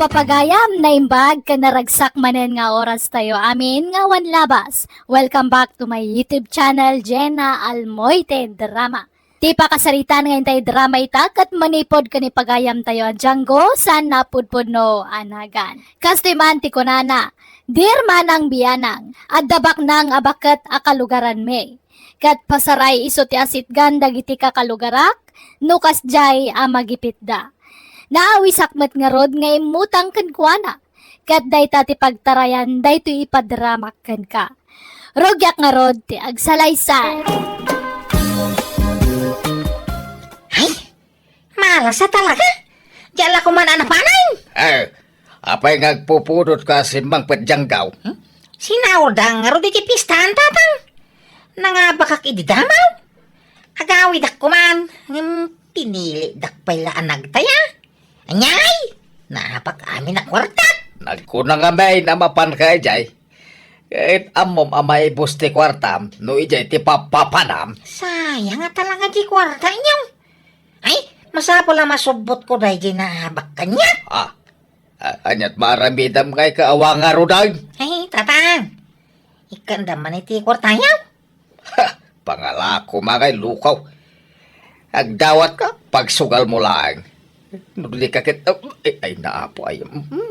Papagayam na imbag ka naragsak manen nga oras tayo amin nga wan labas. Welcome back to my YouTube channel, Jenna Almoite Drama. Ti pakasaritan ngayon tayo drama itak at manipod ka ni pagayam tayo Django san napudpod no anagan. Kastiman ti kunana, dir manang biyanang, at dabak nang abakat akalugaran me. Kat pasaray iso ti asit gandag iti kakalugarak, nukas jay amagipit da. Naawi sakmet nga rod nga imutang kankwana. Kat day ti pagtarayan, day to ipadramak kan ka. Rogyak nga rod ti agsalaysay. Ay, malasa talaga. Diyan ko man anapanan. Apay ngagpupudot ka simbang pedyanggaw. Sinaudang nga rod iti pistahan tatang. Nangabakak ididamaw. Agawid ako man. Pinili dakpay laan nagtaya. Anyay! Napak amin na kwarta. Nagkunang amay na mapan ka ijay. Kahit amom amay busti kwartam, no ijay ti papapanam. Sayang nga talaga di kwarta inyo. Ay, masapol na masubot ko dahil di nahabak kanya. Anyat maramidam kay kaawa nga rodang. Ay, tatang. Ikanda man iti kwarta yaw. Pangalako magay lukaw. Agdawat ka, pagsugal mo lang. Nagli ka kit, ay naapo ay,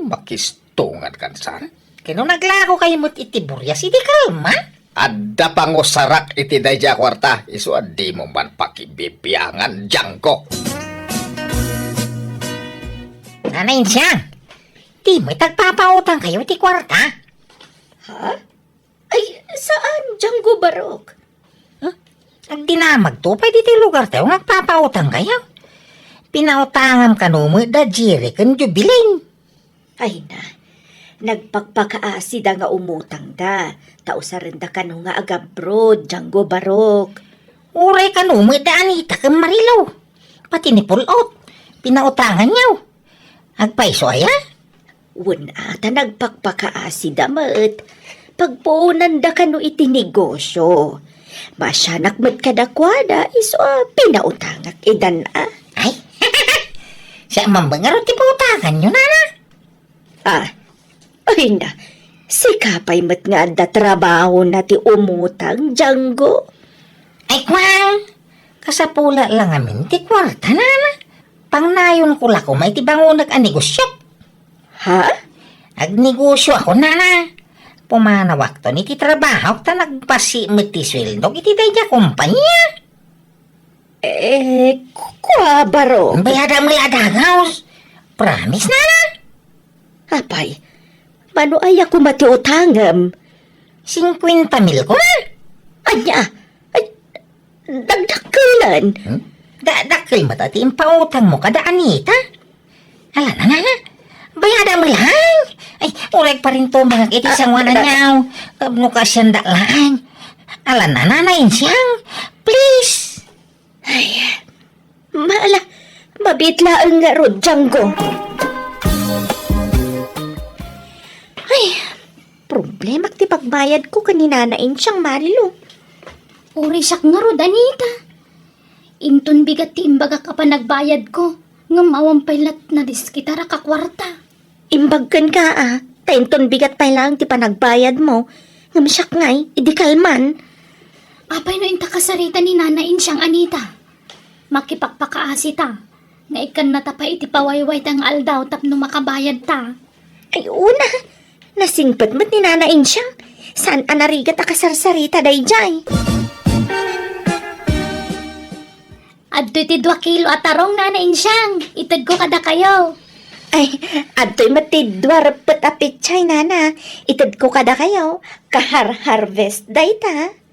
makistungan kan san. Kano naglako kayo mo't itiburya si di kalman? Adda pango sarak iti dayja kwarta, iso adi mo man pakibibiyangan Django. Nanayin siyang, di mo'y tagpapautang kayo iti kwarta. Ha? Ay, saan, Django Barok? Ang dinamag to, pwede iti lugar tayo nagpapautang kayo. Pinautangam ka no mo, da jiri kan jubilin. Ay na, nagpagpakaasid nga umutang da. Tausaran da ka no nga agabroad, Django Barok. Uray ka no mo, da anita kan marilaw. Pati ni pulot, pinautangan niyaw. Agpaiso aya? Wala ta nagpagpakaasid amat. Pagpuunan da ka no iti negosyo. Masyanak mat kadakwada, iso pinautangak idan Ay, siya mambangaro ti pautangan nyo, nana. Ay na, sikapay mat nga da trabaho na ti umutang, Django. Ay, kwang, kasapula lang amin ti kwarta, nana. Pangnayon ko lako, may ti bangunag anegosyo. Ha? Agnegosyo ako, nana. Pumanawak to ni ti trabaho, ta nagpasimit ti sweldo, iti dayja kumpanya. Kwa Barok? Bayada mo adagaws. Promise, nana. Apay, mano ay ako matiutangam? 50,000 ko man. Anya, ay, dagdakulan. Dakil mo tati pautang mo kada anita. Hala na, nana. Bayada mo lang. Ay, ulag pa rin to mga kitisang wana niyaw. Mukha siyang dalang. Ala na, nanayin siyang. Please. Ay, mabitla ang nga rod, Django. Ay, problema ti pagbayad ko kaninanain siyang marilo. Uri siyak nga rod, Anita. Inton bigat ti imbaga ka pa nagbayad ko. Ngam awang pailat na diskitara ka kwarta. Imbagkan ka tainton bigat pa lang ti panagbayad mo. Ngam siyak ngay, idikalman. Apay no inta kasarita ni nanain siyang Anita. Makipagpakaasi ta. Nga ikan na tapay iti pawayway tang aldaw tapno makabayad ta. Ay, una, nasingpat mo't ni nanain siyang. Saan anarigat akasarsarita day jay? Adto iti 2 kilo at tarong nanain siyang. Itad ko kada kayo. Ay, adto'y matidwar pet apit chay, nana. Itad ko kada kayo. Kahar-harvest day ta.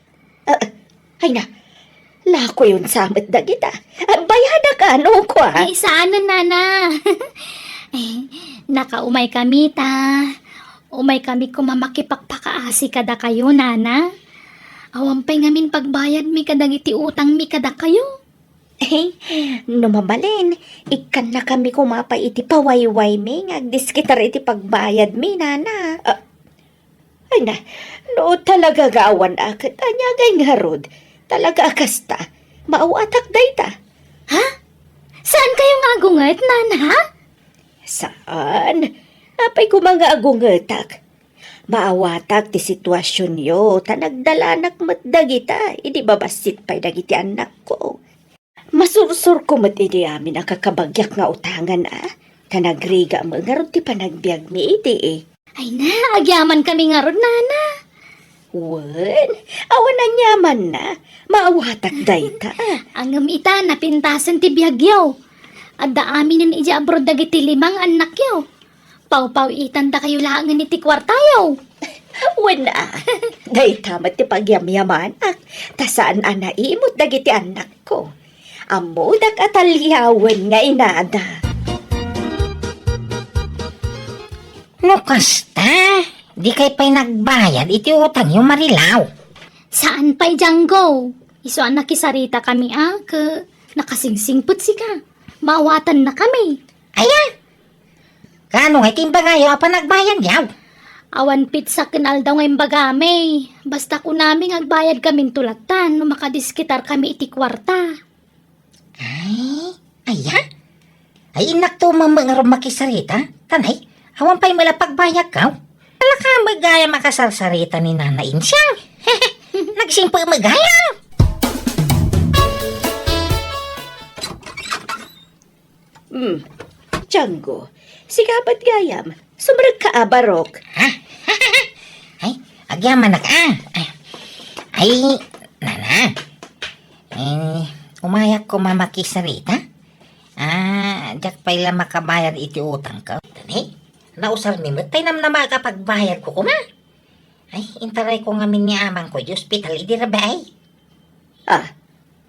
Ay na, lako yun samit da kita. Bayada ka, no ko Ay, saan na, nana? Ay, nakaumay kami ta. Umay kami kumamakipagpakaasi kada kayo, nana. Awampay ngamin pagbayad mi kadag iti utang mi kada kayo. Eh, numabalin. Ikan na kami kumapay iti pawayway mi. Ngagdiskitar iti pagbayad mi, nana. Ay na, no talaga gawan akit. Anya gay nga rod. Talaga akasta. Mauatak day ta. Ha? Saan kayo nga gungat, nana? Saan? Apay ko mga agungetak. Maawatag ti sitwasyon yo, tanagdalanak matdagita, idi babasit pa'y dagiti anak ko. Masursur ko mat idi amin ang kakabagyak nga utangan Tanagriga mo nga ron ti panagbiag mi idi Ay na, agyaman kami nga ron, nana. Wen, awan na nyaman na, maawatak dayta. Ang ita, napintasan ti biyagyaw. At da amin ija abroad dagiti 5 anak yaw. Pau-pau itan da kayo laangan ni ti kwartayaw. Wen dayta mat ti pagyamyaman tasaan imot dagiti anak ko. Amodak atalyawen nga inada. No kasta, di kay pa'y nagbayad iti utang yung marilaw. Saan pa'y Django? Iso anak kisarita kami ka nakasingsingput si ka. Mawatan na kami. Ayan! Kano nga timbagayo pa nagbayad yaw? Awan pizza kinal daw ngayon bagame. Basta ko namin agbayad kami tulatan no makadiskitar kami iti kwarta. Ay, ayan? Ay inak to mamang makisarita? Tanay, awan pa'y malapagbayag ka? Wala ka magaya makasarsarita ni Nana Insyang. Nagsimpa magaya. Django, sigabat gayam, sumrag ka Barok. Ay, agyaman na ka. Ay, Nana. Umayak ko mamakisarita. Diyak pa'y lang makabayad iti utang ka. Tanay, nausar ni mo, tayo na makapagbayad ko kuma. Ay, intaray ko ngamin ni amang ko, di hospital, idi rabay.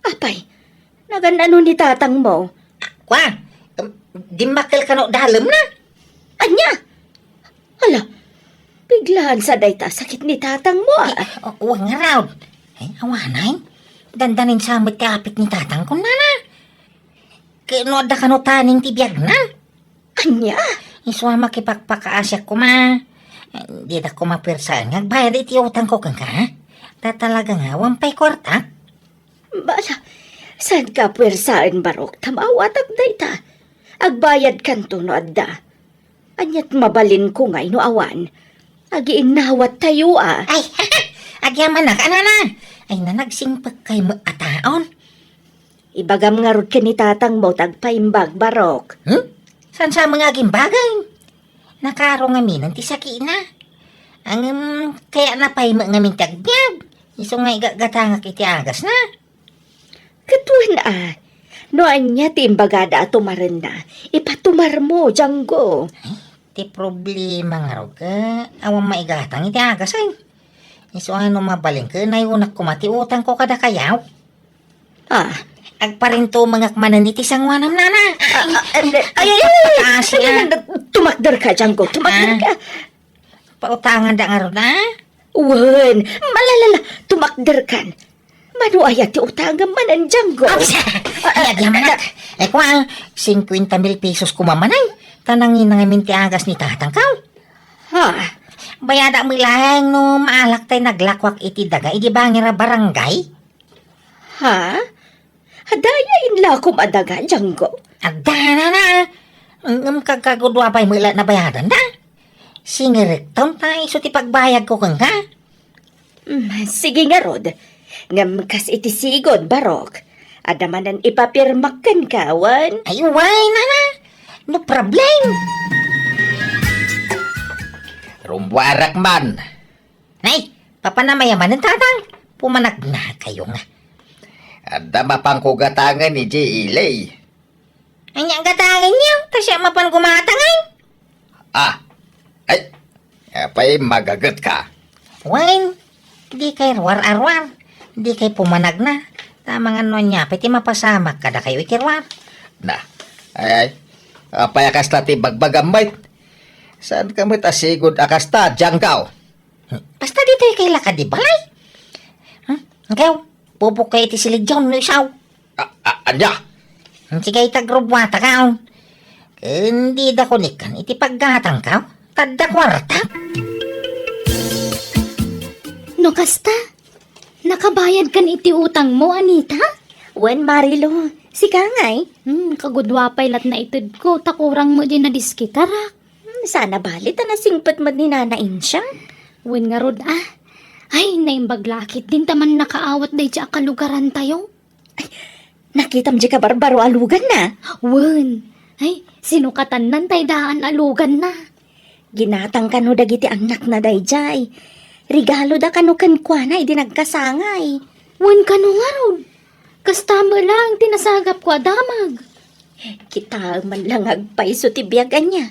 Apay, naganano ni tatang mo? Kwa, di makil ka no dalam na. Anya? Hala, biglaan sa dayta sakit ni tatang mo Huwag nga raw. Ay, awanay. Dandanin sa amot kapit ni tatang ko, Nana. Kaya da ka no taning tibiyag na. Anya? Iswa makipagpakaasya ko ma. Di da ko mapwersaan. Nagbayad iti utang ko kang ka. Tatalaga nga, wampay kwarta. Bala, saan ka pwersaan Barok? Tamawatag dayta. Agbayad kanto no adda. Anyat mabalin ko ngay no awan. Agiinawat tayo Ay, agyaman na ka, Nana. Ay, nanagsingpag kay mo ataon. Ibagam nga rod ka ni tatang mo tagpaimbag Barok. San sa mga gimbagay? Nakaro nga minon ti sakina. Ang kaya napay mo nga min tagbyag. Iso nga igagatangak iti agas na. Katuan no anya ti imbagada at tumaran na. Ipatumar mo, Django. Ti problema nga rog ka. Awang maigatang iti agas ay. Iso ano mabaling ka na unak kumati utang ko kada kayaw. Agparinto mga kmanan iti sangwanam, Nana. Ay, tumakdar ka, Django, tumakdar ka. Pautangan da nga ron, Wen, malalala, tumakdar kan. Mano ayat ti utangan manan, Django. Ay, agyaman na. Ay, kwa, 50,000 pesos kumamanay. Tanangin na nga minti agas ni tatang kaw. Bayada mo lang no maalak tayo naglakwak iti daga. Idi ba nga barangay? Hadayain la kum adaga, Django. Adana na. Kagkagudwa pa'y mula na bayadan da. Singirektam tayo so ti pagbayag ko kang ka. Sige nga, Rod. Ngam kas iti sigod, Barok. Adamanan ipapirmak kan kawan. Ay, why, Nana? No problem. Rumwarak man. Nay, papanamayaman ng tatang. Pumanag na kayo nga. Ada mapangkugatangan ni J. Ilay. Ay, ang gatangan niyo. Tasya mapan kumatangay. Ay, apay magagat ka. Wine, di kay arwar-arwar. Di kay pumanag na. Tamang ano niya, piti mapasamak kada kayo ikirwar. Ay, apay akas tati bagbagamay. Saan ka mo't asigod akas ta, Django? Basta dito kay lakad di balay. Ngayon, pupukay iti siligyon no isaw. Anya? Sige itagrubwata ka. Hindi da kunikan, iti paggatang ka. Tadda kwarta. No kasta, nakabayad kan iti utang mo, Anita? Wen, Marilo, si Kangay. Kagudwa pay lat na itid ko, takurang mo din na diskitarak. Sana balit na singpet man ni Nana Insyang. Wen nga rod Ay, naimbaglakit din taman nakaawat day siya kalugaran tayo. Nakitam di ka barbaro alugan na. Wen, ay, sinukatan nan tay daan alugan na. Ginatang kano dagiti anak na dayjay. Regalo da kano kenkwana idi nagkasangay. Wen kano nga rod. Kastama lang tinasagap ko adamag. Kita man lang agpaiso ti biyagan niya.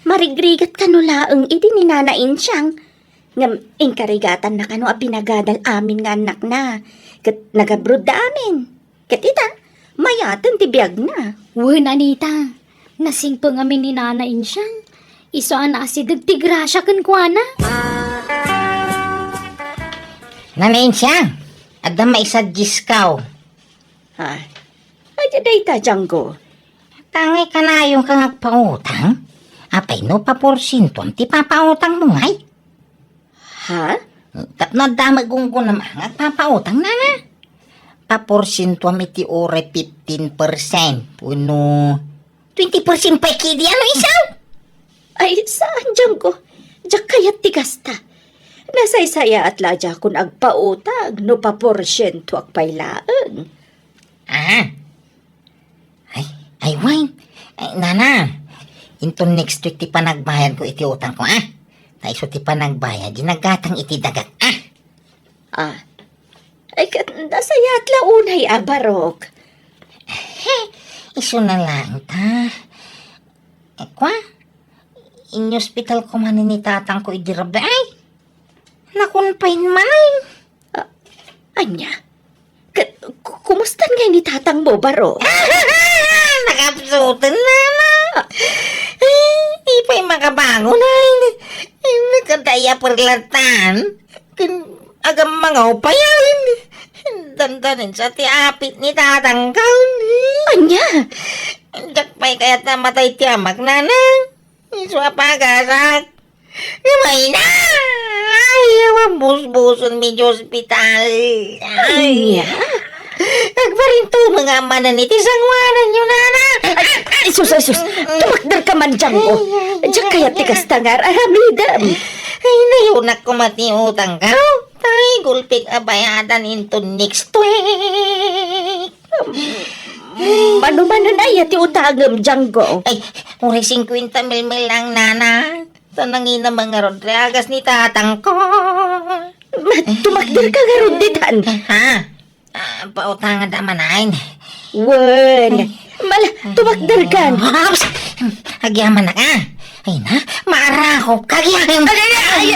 Marigrigat kano laeng idi ni Nana Insyang. Ngam inkarigatan na kano a pinagadal amin nga anak na. Kat nagabrod da amin. Kat ita, mayatan ti biyag na. Wen, Anita, nasingpo nga ni Nana Insyang. Iso ana si dagtigrasya kan kuana. Nanain siya. Ada maisadjis kaw. Ha? Ay, day ta, Django. Tangay ka na yung kang pautang. Apay no pa porsinto ang ti papautang mo ngay. Ha? Tapno damagunggo na mga papautang na na. Paporsinto ang iti ore 15%. Puno 20% pa ikidi ano isaw. Ay, saan, Django? Diyak kayat tigasta. Nasaysaya at ladya kun agpautag no pa porsyento agpailaan. Ay, wine. Ay, nana. Into next week ti panagbayad ko iti utang ko, Taiso ti panagbayad, ginagatang iti dagat, Ay, nasaya at launay abarok. Iso na lang, ta. Kwa? In hospital ko man ni tatang ko idirabe, ay. Nakunpain man. Anya? Kumusta nga ni tatang mo, baro? Nakapsutan na. Ay, ipa'y makabangon ay. Nakadaya perlatan. Agam mga upayan. Dandanin sa tiapit ni tatang ka. Anya? Dakpay kaya't namatay tiyamak na na. Iswa pagasak. Gamay na. Ay, bus-buson medyo hospital. Anya? Nagparinto mga manan iti sangwanan nyo, nana. Ay, sus. Tumakdar ka man, Django. Diyak kayat tigastangar, aramidam. Ay, nayunak ko mati utang ka. Tay, gulpig abayadan into next week. Mano-mano na yati utagam, Django. Ay, uri 50 mil lang, nana. Tanangin na mga Rodriagas ni tatang ko. Tumakdar ka nga ron ditan. Ha? Pautangan damanain. Wen. Mala, tumakdar ka. Agyaman na ka. Ay na, maarakop. Kagyaman. Ay,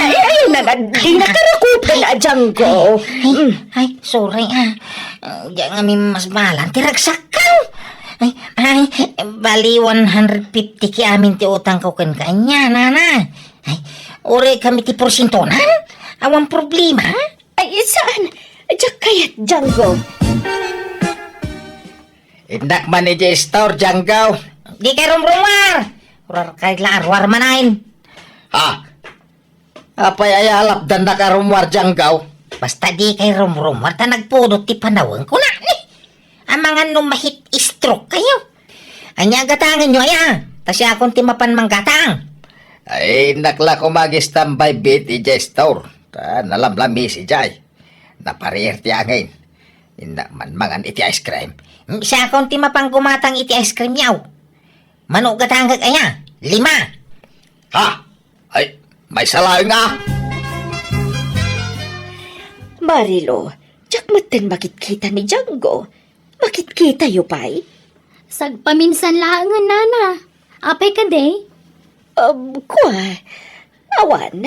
di nakarakutan na, Django. Ay, sorry Diyan nga may mas balang tiragsak ka. Ay, bali 150 ki amin ti utang ko kan kanya, nana. Ay, ore kami ti porsintonan. Awang problema. Ay, saan? Diyak kayat, Django. Indak man ni J-Store, Django. Di kay rumrumar. Urar kay larwar manain. Ha? Apay ay alap dan nakarumwar, Django. Basta di kay rumrumar ta nagpudot ti panawang ko na. Ang mga numahit stroke kayo. Anya gatangan nyo Tas akong timapan manggatang. Ay, nakla ko mag-standby bit i J-Store. Nalamlami si Jay. Naparir ti angin. Inda man mangan iti ice cream. Siya akong timapang gumatang iti ice cream yaw. Manok gatangag 5. Ha? Ay, may salay nga. Marilo, diyak maten makikita ni Django. Makikita yu pa'y? Sagpaminsan lang nga, Nana. Apay ka day? Kwa, awan.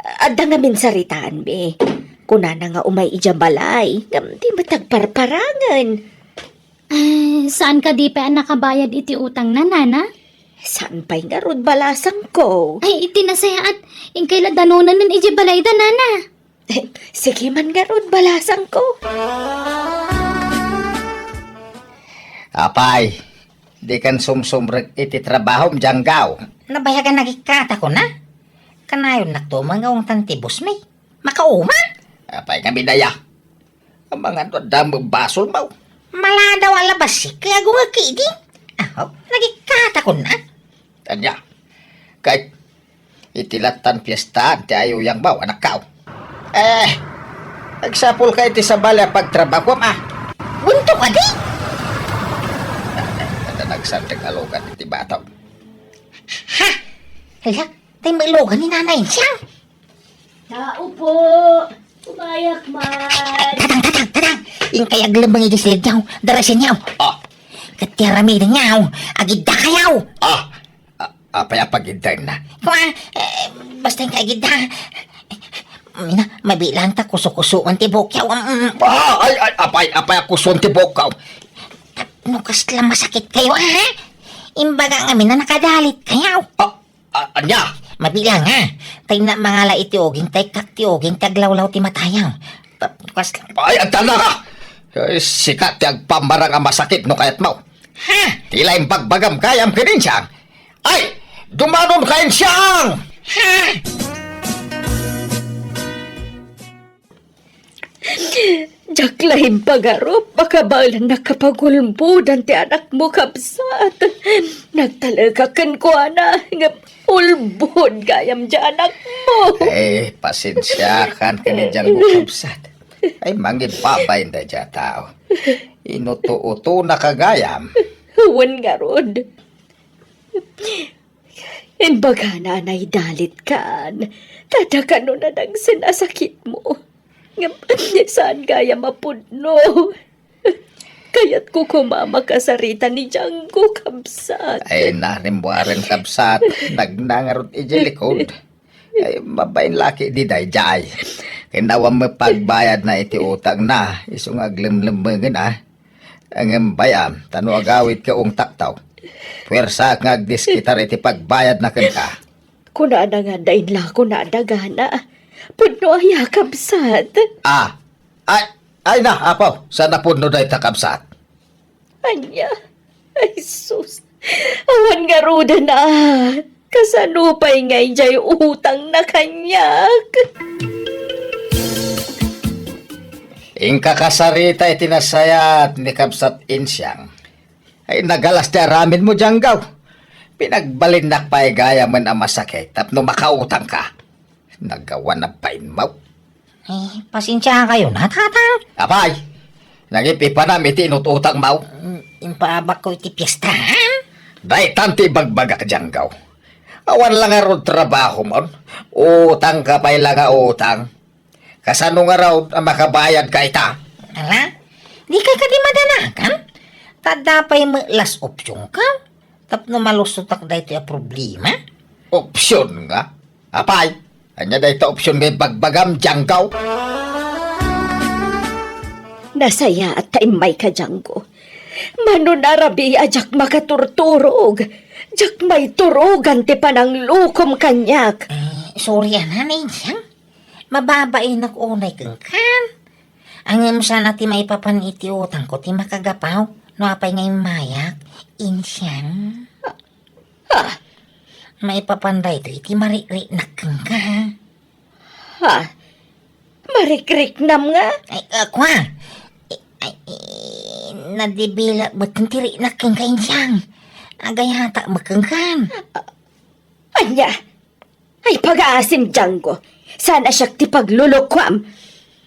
Ada nga minsaritaan, be. Kunana nga umay ijambalay. Di matagparparangan. Saan ka di pa nakabayad iti utang na, Nana? Saan pa'y nga rod balasang ko? Ay, iti nasaya at ingkay ladanunan ng ijibalay da, Nana. Sige man nga rod balasang ko. Apay, di kan sumsumrek iti trabaho Django. Nabayagan nagikata ko na. Kanayon na to mga tantibos may. Makauma. Apay nga bidaya. Ang mga dodam basol mo. Mala daw alabas kaya gungagkidi. Nagikata ko na. Tanya, Kay itilatan piyestaan ti ayaw yang bawa nakaw. Nagsapol ka iti sa bala pagtrabaho ma. Bunto ka di? Kada nagsandag alogan iti bataw. Ha? Hala, tayo mailogan ni nanay siyang. Tao po! Umayak man! Tatang! Yung kayag lambang iti silid niyaw, darasin niyaw. Ah, Katirami na niyaw, agid da kayaw. apay apagintay na. Basta yung kaagid da. Mina, mabilang ta kuso-kusuan ti bukyaw. Apay ako sunti bokaw. Nukas lang masakit kayo, ha? Imbaga nga mina nakadalit kayaw. Anya? Mabilang, ha? Tay na mga laitioging, tay kaktioging, taglawlaw ti matayaw. Nukas lang. Ay, anta na ka! Sikat yung pamarang ang masakit no kayat mo. Ha? Tila yung bagbagam kayam kinin siyang. Ay! Dumanon kain siyang! Ha? Jaklahin pagarop, makabal nakapagulbudan ti anak mo kapsat. Nagtalagakan ko ana, nga ulbod gayam di anak mo. Pasensya kan kanidyang bukabsat. Ay, mangin papay na dya tao. Inuto-uto na kagayam. Huwan nga rod. Imbaga na anay dalit kan. Tadakano na nang sinasakit mo. Saan kaya mapudno? Kaya't ko kumama kasarita ni Django kabsat. Ay, narimbuaren kabsat. Nagnangarot ijilikod. Ay, mabayin laki di day jay. Kinawang mo pagbayad na iti utang na. Isong aglimlimengin Ang bayam, tano agawit ka taktaw. Pwersa nga agdiskitar iti pagbayad na ka. Kunana nga dain la kunana gana. Pudno ay kabsat. Ay na, apo. Sana puno na itakabsat. Anya, ay sus. Awan nga ruda na. Kasanupay ngay jay utang na kanyak. Ingka kasarita itinasayat ni Kabsat Insyang. Ay nagalas di aramin mo janggaw. Pinagbalindak pa gaya man ang masakit tapno makautang ka. Nagawa na pain mo. Pasensya kayo na, tatang. Apay, nagipipa na iti inututang mo. Impaabak ko iti piyestahan. Day tanti bagbagak janggaw. Awan lang nga ron trabaho mo. Utang ka pa'y lang nga utang. Kasano nga raw ang makabayad ka ita? Ala, di ka di madanakan? Tadapay mo last option ka? Tapno malusutak da ito yung problema? Opsyon nga? Apay, anya da ito opsyon may bagbagam janggaw? Nasaya at taimay ka, Django. Manunarabi ajak makaturturog. Jak may turugan ti panang lukom kanyak. Sorry, ananay siyang. Mababain ako unay kang kan. Ang sana ti maipapan iti utang ko ti makagapaw. No apay ngay mayak. Insyang. Maipapanday to iti marikrik na kang ka. Ha? Marikrik nam nga? Ay, kwa. Nadibila batang tiri na kang ka insyang. Agay hata makang kan. Anya? Ay pag-aasim, Django. Sana siya ti paglulukwam.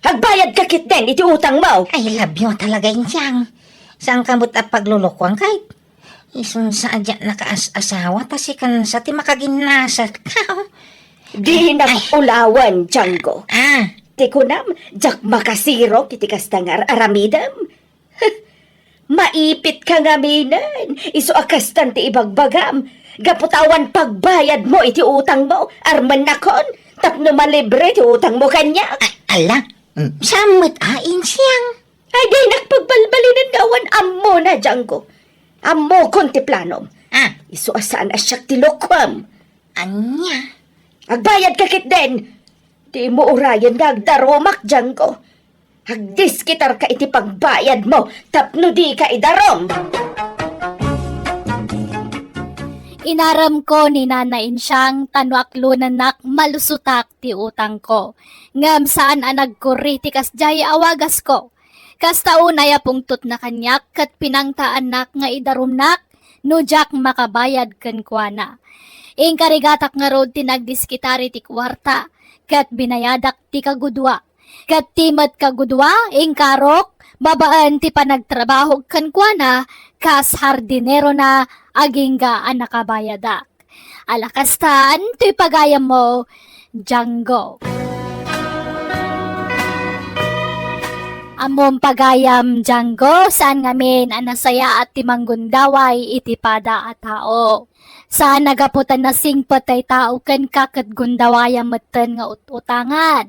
Agbayad ka kit din iti utang mo. Ay, labyo talaga insyang. Saan ka mo't paglulukwang kahit? Isang saadya nakaas-asawa, tasi kan sa ti makaginasa ka. Di nag-ulawan, Django. Ti kunam, jak makasiro kiti kastangar aramidam. Maipit ka nga minan. Iso akastan ti ibagbagam. Gaputawan pagbayad mo iti utang mo. Arman nakon. Tapno malibre ti utang mo kanya. Ala, samot siyang. Ay, di nagpagbalbalinan gawan ammo na, Django. Ammo konti planom. Iso asaan asyak ti lokwam. Anya? Agbayad ka kit din. Di mo urayan nga agdaromak, Django. Agdiskitar ka iti pagbayad mo. Tapno di ka idarom. Inaram ko ni nanain siyang tanwaklo nanak malusutak ti utang ko. Ngam saan anag ko ritikas jay awagas ko. Kasta unaya pungtot na kanyak kat pinangtaan nak nga idarumnak no jak makabayad kan kuana. Ing karigatak nga rod tinagdiskitari ti kwarta, kat binayadak ti kagudwa. Kat timat kagudwa, ing karok, babaan ti panagtrabaho kan kuana, kas hardinero na agingga ang nakabayadak. Alakastan, to'y pagayam mo, Django. Among pagayam Django, saan ngamin anasaya at timanggundaway itipada at tao. Saan nagaputan na singpot ay tao kan kakat gundawaya matan nga utangan.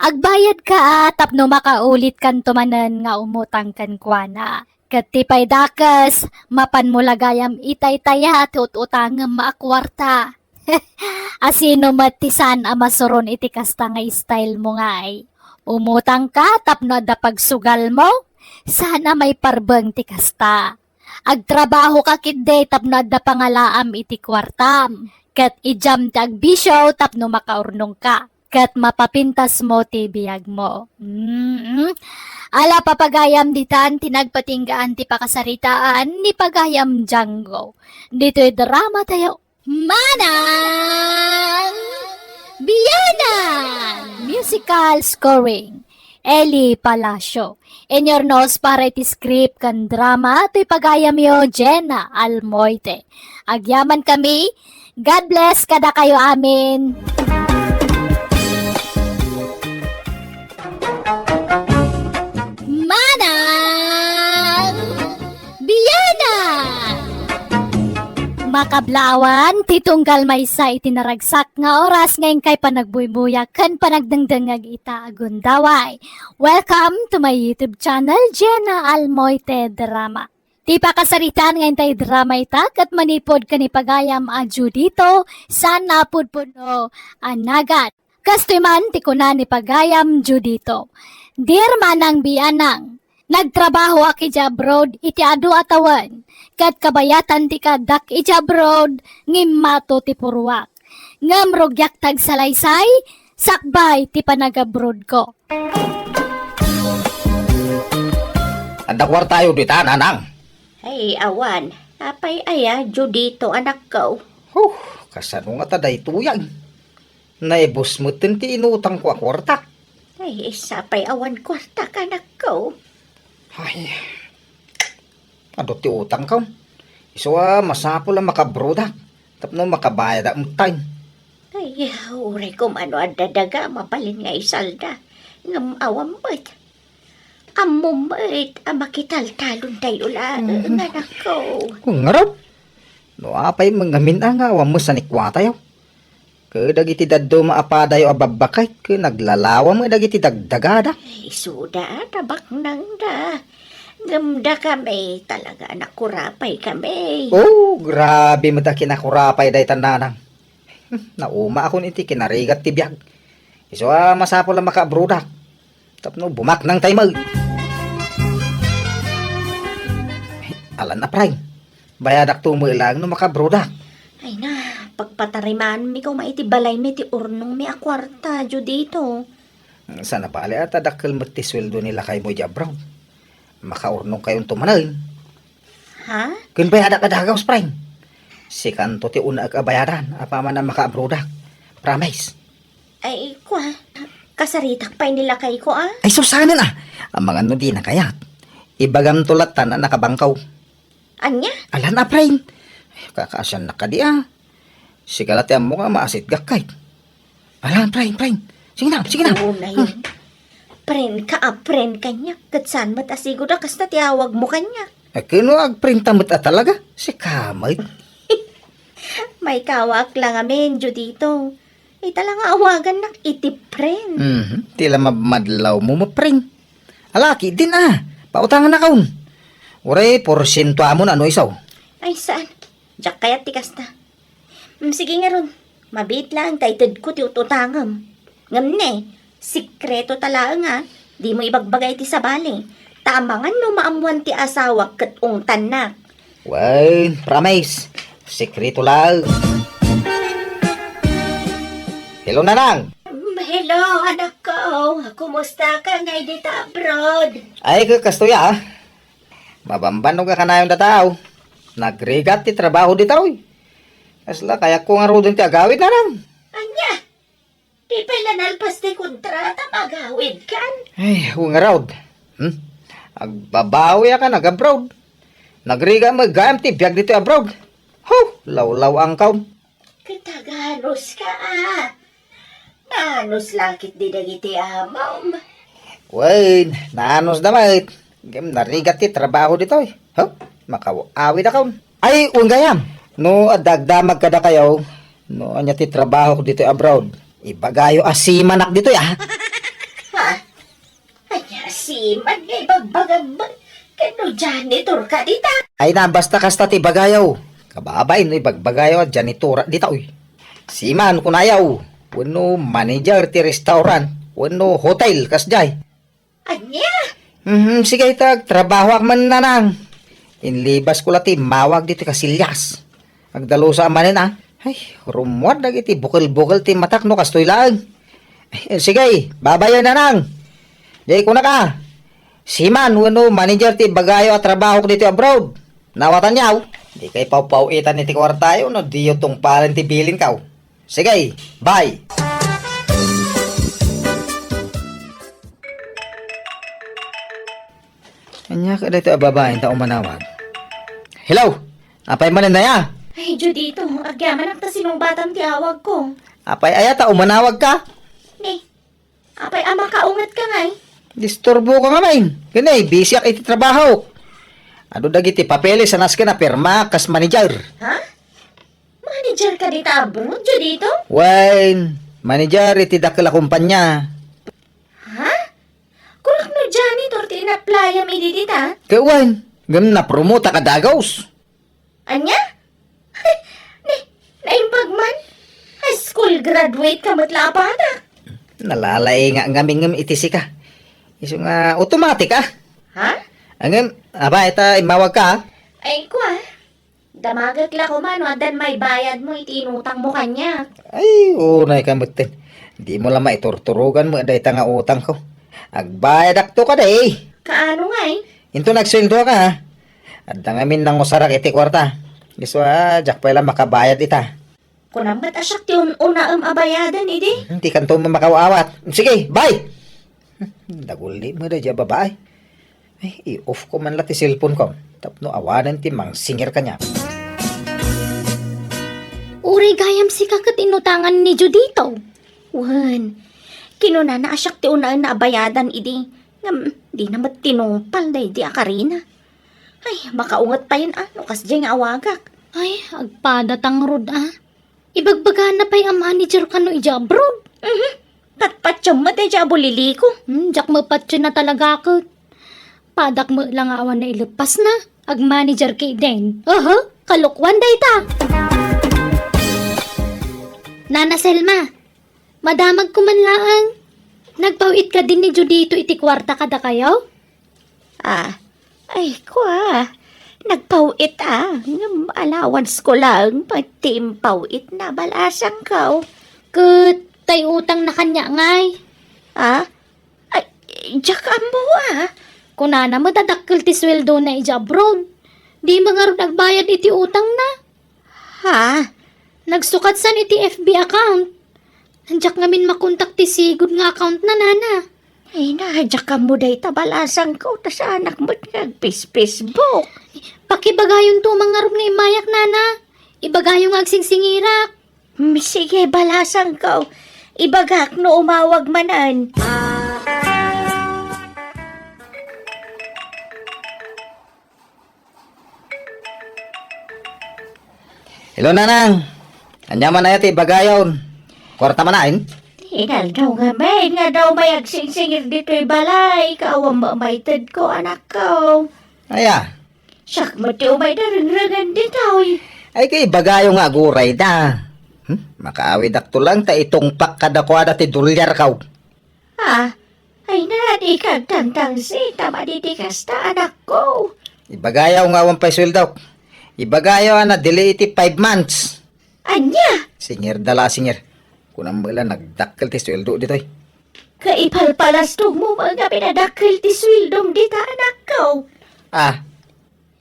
Agbayad ka tapno makaulit kan tumanan nga umutang kan kuana. Katipay dakas, mapan mo lagayam itay-taya at utangam maakwarta. Asino matisan amasuron iti kasta nga style mo nga ay. Umutang ka tapno da pagsugal mo, sana may parbeng ti kasta. Agtrabaho ka kitde tapno da pangalaam iti kwartam. Kat ijam ti agbisyo tapno makaurnong ka. Kat mapapintas mo ti biyag mo. Ala papagayam ditan tinagpatinggaan ti pakasaritaan ni pagayam Django. Dito'y drama tayo. Manang Biyanan! Musical scoring. Eli Palacio. In your nose para iti script kan drama to'y pagayam yo Jenna Almoite. Agyaman kami. God bless kada kayo amin. Manang Biyanan! Makablawan, titunggal may sa itinaragsak nga oras ngayon kay panagbuybuyak kan panagdangdangag ita agundaway. Welcome to my YouTube channel, Jenna Almoite Drama. Di pa kasaritan ngayon tayo drama itak at manipod ka ni pagayam adyo dito sa napudpuno anagat. Kastoy man tikunan ni pagayam dito. Dear Manang Biyanang, nagtrabaho aki ja abroad iti adu atawan. Kat kabayatan ti kadak iti abroad ngimmato ti purwak. Ngamrogyak tag salaysay, sakbay ti panagabroad ko. Andakwar tayo dita, nanang. Ay, awan. Apay aya, Judito, anak ko. Kasano nga taday tuyang. Naibos mo ti inutang ko akwarta. Ay, sapay awan kwarta ka, anak ko. Ay, ano ti utang ka? Iso masapol ang makabroda. Tapno makabayad ang time. Ay, uray ko ano adadaga, mapalin nga isalda. Ngam awam ba't? Amom ba't, makital-talon tayo lang, anak ko. Kung ngarap. No apay mangamin ang awam mo sa nikwata yaw. Kadagiti daddo maapadayo ababakay, naglalawa mo dagiti dagdagada. Ay, suda, tabak nang da. Ngamda kami, talaga nakurapay kami. Oh, grabe mo ta kinakurapay day tandanang. Nauma ako niti kinarigat ti biyag. Iso masapol ang makabrudak. Tapno bumak ng taymag. Alan na pray. Bayadak tumuilang no makabrudak. Ay na, pagpatariman mi ko maiti balay mi ti urnong mi akwarta, Judito. Sana pala at adakal mati sweldo nila kay mo jabraw. Makaurnong kayong tumanalin. Ha? Kun bayadak adagaw spray. Si kanto ti una kabayaran. Apa man na makabrudak. Promise. Ay, kwa. Kasaritak pa nila kay ko, ah. Ay susana na. Ang mga no di na kayat. Ibagam tulatan na nakabangkaw. Anya? Alan na pray. Kakasyan na ka di Si kalatiam mo nga maasit gakay. Alan pray. Sige na. Oo na yun. Pren ka, pren kanya. Katsan mat asigo na kas na tiyawag mo kanya. Kino agprinta mo talaga? Si kamay. May kawak lang amin, Judito. Talang awagan na iti pren. Tila mamadlaw mo mapring. Alaki din Pautangan na kaun. Uray, porsyento amon ano isaw. Ay, saan? Diyak kaya tikas na. Sige nga ron. Mabit lang, kaited ko ti ututangam. Ngam ne, sikreto tala nga. Di mo ibagbagay ti sabali. Tamangan no maamuan ti asawa kat ungtan na. Well, promise. Sekreto lang. Hello, nanang. Hello, anak ko. Kumusta ka ngay dito abroad? Ay, kastoya Mabambanog ka na yung dataw. Nagregat ti trabaho di taroy. Asla, kaya ko nga rodon ti agawid na lang. Anya, di pala nalpas ti kontrata magawid kan. Ay, huwag nga rod. Agbabawi ka nag-abroad. Nagriga mag-gayam ti biyag dito abroad. Law-law ang kaon. Kataganos ka Nanos lakit di dagiti amam. Wait, naanos damay. Gam narigat ti trabaho dito eh. Makawawi na kaon. Ay, huwag gayam. No, adagdamag ka na kayo. No, anya ti trabaho ko dito abroad. Ibagayo asimanak dito ya. Anya si man ngay bagbagab. Kano janitor ka dita? Ay na, basta kasta ti bagayaw. Kababay no, ibagbagayaw at janitora dito eh. Siman kunayaw. Wano manager ti restaurant. Wano hotel kasjay. Anya? Sige itag, trabaho ak man nanang. Inlibas ko lati, mawag dito kasilyas. Agdalo sa amanin Ay, rumwad na iti bukal-bukal ti matak no kastoy lang. Sige, babayan na nang. Di ko na ka. Siman, wano manager ti bagayo at trabaho ko dito abroad. Nawatan niyaw. Di kay pau-pauitan iti kwartayo no diyo tong palan ti bilin kaw. Sige, bye. Anya ka dito babaeng tao manawag. Hello! Apay manin na ya? Ay, Judito, agyaman ang tasinong batang tiawag ko. Apay ayata umanawag ka? Ni, apay ama kaungat ka ngay. Disturbo ka nga main. Ganay, busy ak iti trabaho. Ano dagiti papeles sa nas ka na perma kas manager. Ha? Manager ka dita abroad, Judito? Wine, manager iti dakila kumpanya. Ha? Kurak no janitor ti inapplyam idi dita? Kaya wine, gam na promote ka dagaws. Anya? Naimbag man? High school graduate ka matla pa na. Nalalay nga ngaming itisi ka. Iso nga automatic Ha? Angam, aba, ita imawag ka Ay, kwa. Damagag la ko man, wadan may bayad mo, itinutang mo kanya. Ay, unay ka mutin. Di mo lang maiturturugan mo day nga utang ko. Agbayad akto ka day. Kaano nga Into nagsweldo ka ha. At nangamin nang usarak iti kwarta. Gusto jak pa lang makabayad ita. Kunambat asyak ti una abayadan, idi. Hindi kanto mo makawawat. Sige, bye! Daguli mo da dya babae. Ay, i-off ko man lati cellphone ko. Tapno awanan ti mang singer kanya. Uri gayam si kakat inutangan ni Judito. Wan, kinuna na asyak ti una na abayadan, idi. Ngam, di namat tinumpal day di akarina. Ay, makaungat pa yun, no kas dyan nga awagak. Ay, agpadatang rod Ibagbaga na pa'y ang manager ka no ija abroad. Patpatsyo mo day dya buliliko. Jak mapatyo na talaga ako. Padak mo lang awan na ilupas na. Ag manager kay Den. Kalukwan day ta. Nana Selma, madamag ko man laang. Nagpawit ka din ni Judito iti kwarta kada kayo? Ay, kwa. Nagpawit Ngam allowance ko lang. Pati impawit na balasang ka. Kat, tay utang na kanya ngay. Ay, diyak mo Kunana matadakkel ti sweldo na ija abroad. Di mga nagbayad iti utang na. Ha? Nagsukat san iti FB account. Andiyak ngamin makontak ti sigud nga account na nana. Ay, diyak mo day tabalasang ko. Tas anak mo nagpis-Facebook. Pakibagayon to mga nga imayak nana. Ibagayon nga agsingsingirak. Sige, balasang ko. Ibagak no umawag manan. Hello, nanang. Anyaman na yati bagayon. Kwarta manain? Hinal daw nga may agsingsingir dito'y balay. Kaawang mamaitad ko, anak ko. Aya. Sak mo ti umay na rinragan dito. Ay kay bagayo nga aguray da. Makaawid akto lang ta itong pakadakwada ti dolyar kaw. Ay nadi kag tangtang si tama di kasta anak ko. Ibagayaw nga 1 peso daw. Ibagayaw na delay iti 5 months. Anya? Singir dala singir. Kunang mula nagdakkel ti sweldo ditoy. Kaipalpalas mo mga pinadakil ti swildom dita anak ko.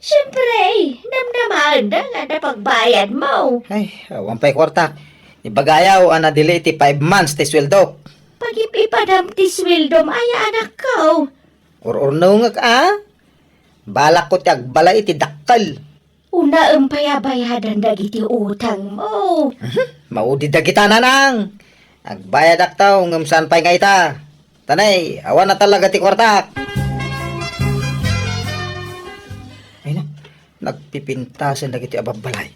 Siyempre, namnamaan na nga na pagbayad mo. Ay, awan pa'y kwarta. Ibagayaw, ana dili iti 5 months ti sweldo. Pag ipipadam ti sweldo ay anak ko. Or nga ka, balak ko ti agbala iti dakkel. Una ang payabayadan dagiti utang mo. Maudi da kita nanang. Agbayad aktaw, ngam saan pa'y nga ita. Tanay, awan na talaga ti kwarta. Ay na, nagpipintasan dagiti ababalay.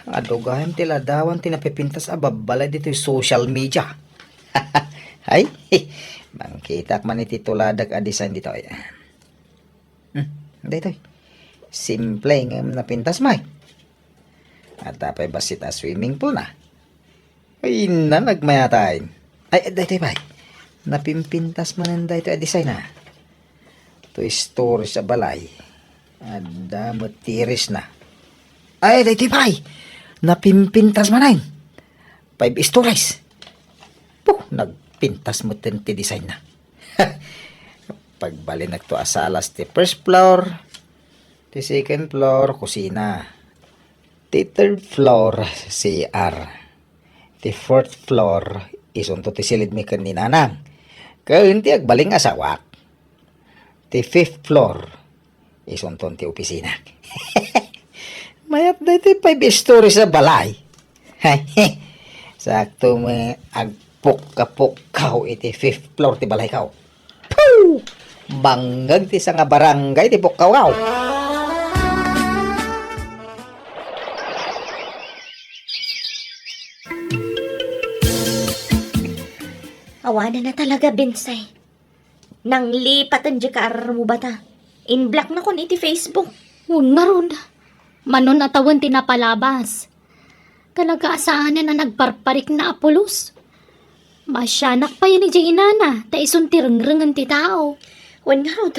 Adugayam tila dawan tinapipintas ababalay dito yung social media. Ay, bangkitak man iti tuladag a design dito. Dito. Simple nga napintas may. At tapay basit a swimming pool na. Ay na nagmayatayin. Ay, dito ba? Napimpintas man ang dito a design na. To story sa balay. Adamot tiris na. Ay, dito ba? Napimpintas man ay. 5 stories. Nagpintas mo ti design na. Pagbali nagto asalas ti first floor, ti second floor, kusina. Ti third floor, CR. Ti fourth floor, isunto ti silid mi ni nanang. Kaun ti agbaling asawak. Ti fifth floor, isunto ti opisina. Mayat na ti 5 stories sa balay. Sakto mo agpok-kapok iti fifth floor ti balay kaw. Poo! Banggag ti sa nga barangay ti pokkaw. Awanan na talaga, Binsay. Nang lipatan di ka arar mo bata. In-block na kon iti Facebook. Huwag na ron. Manon atawan tinapalabas. Kalagaasanan na nagparparik na apulos. Masyanak pa yan ni Jay Inana. Ta isuntirang-rangan ti tao. Wan nga rod.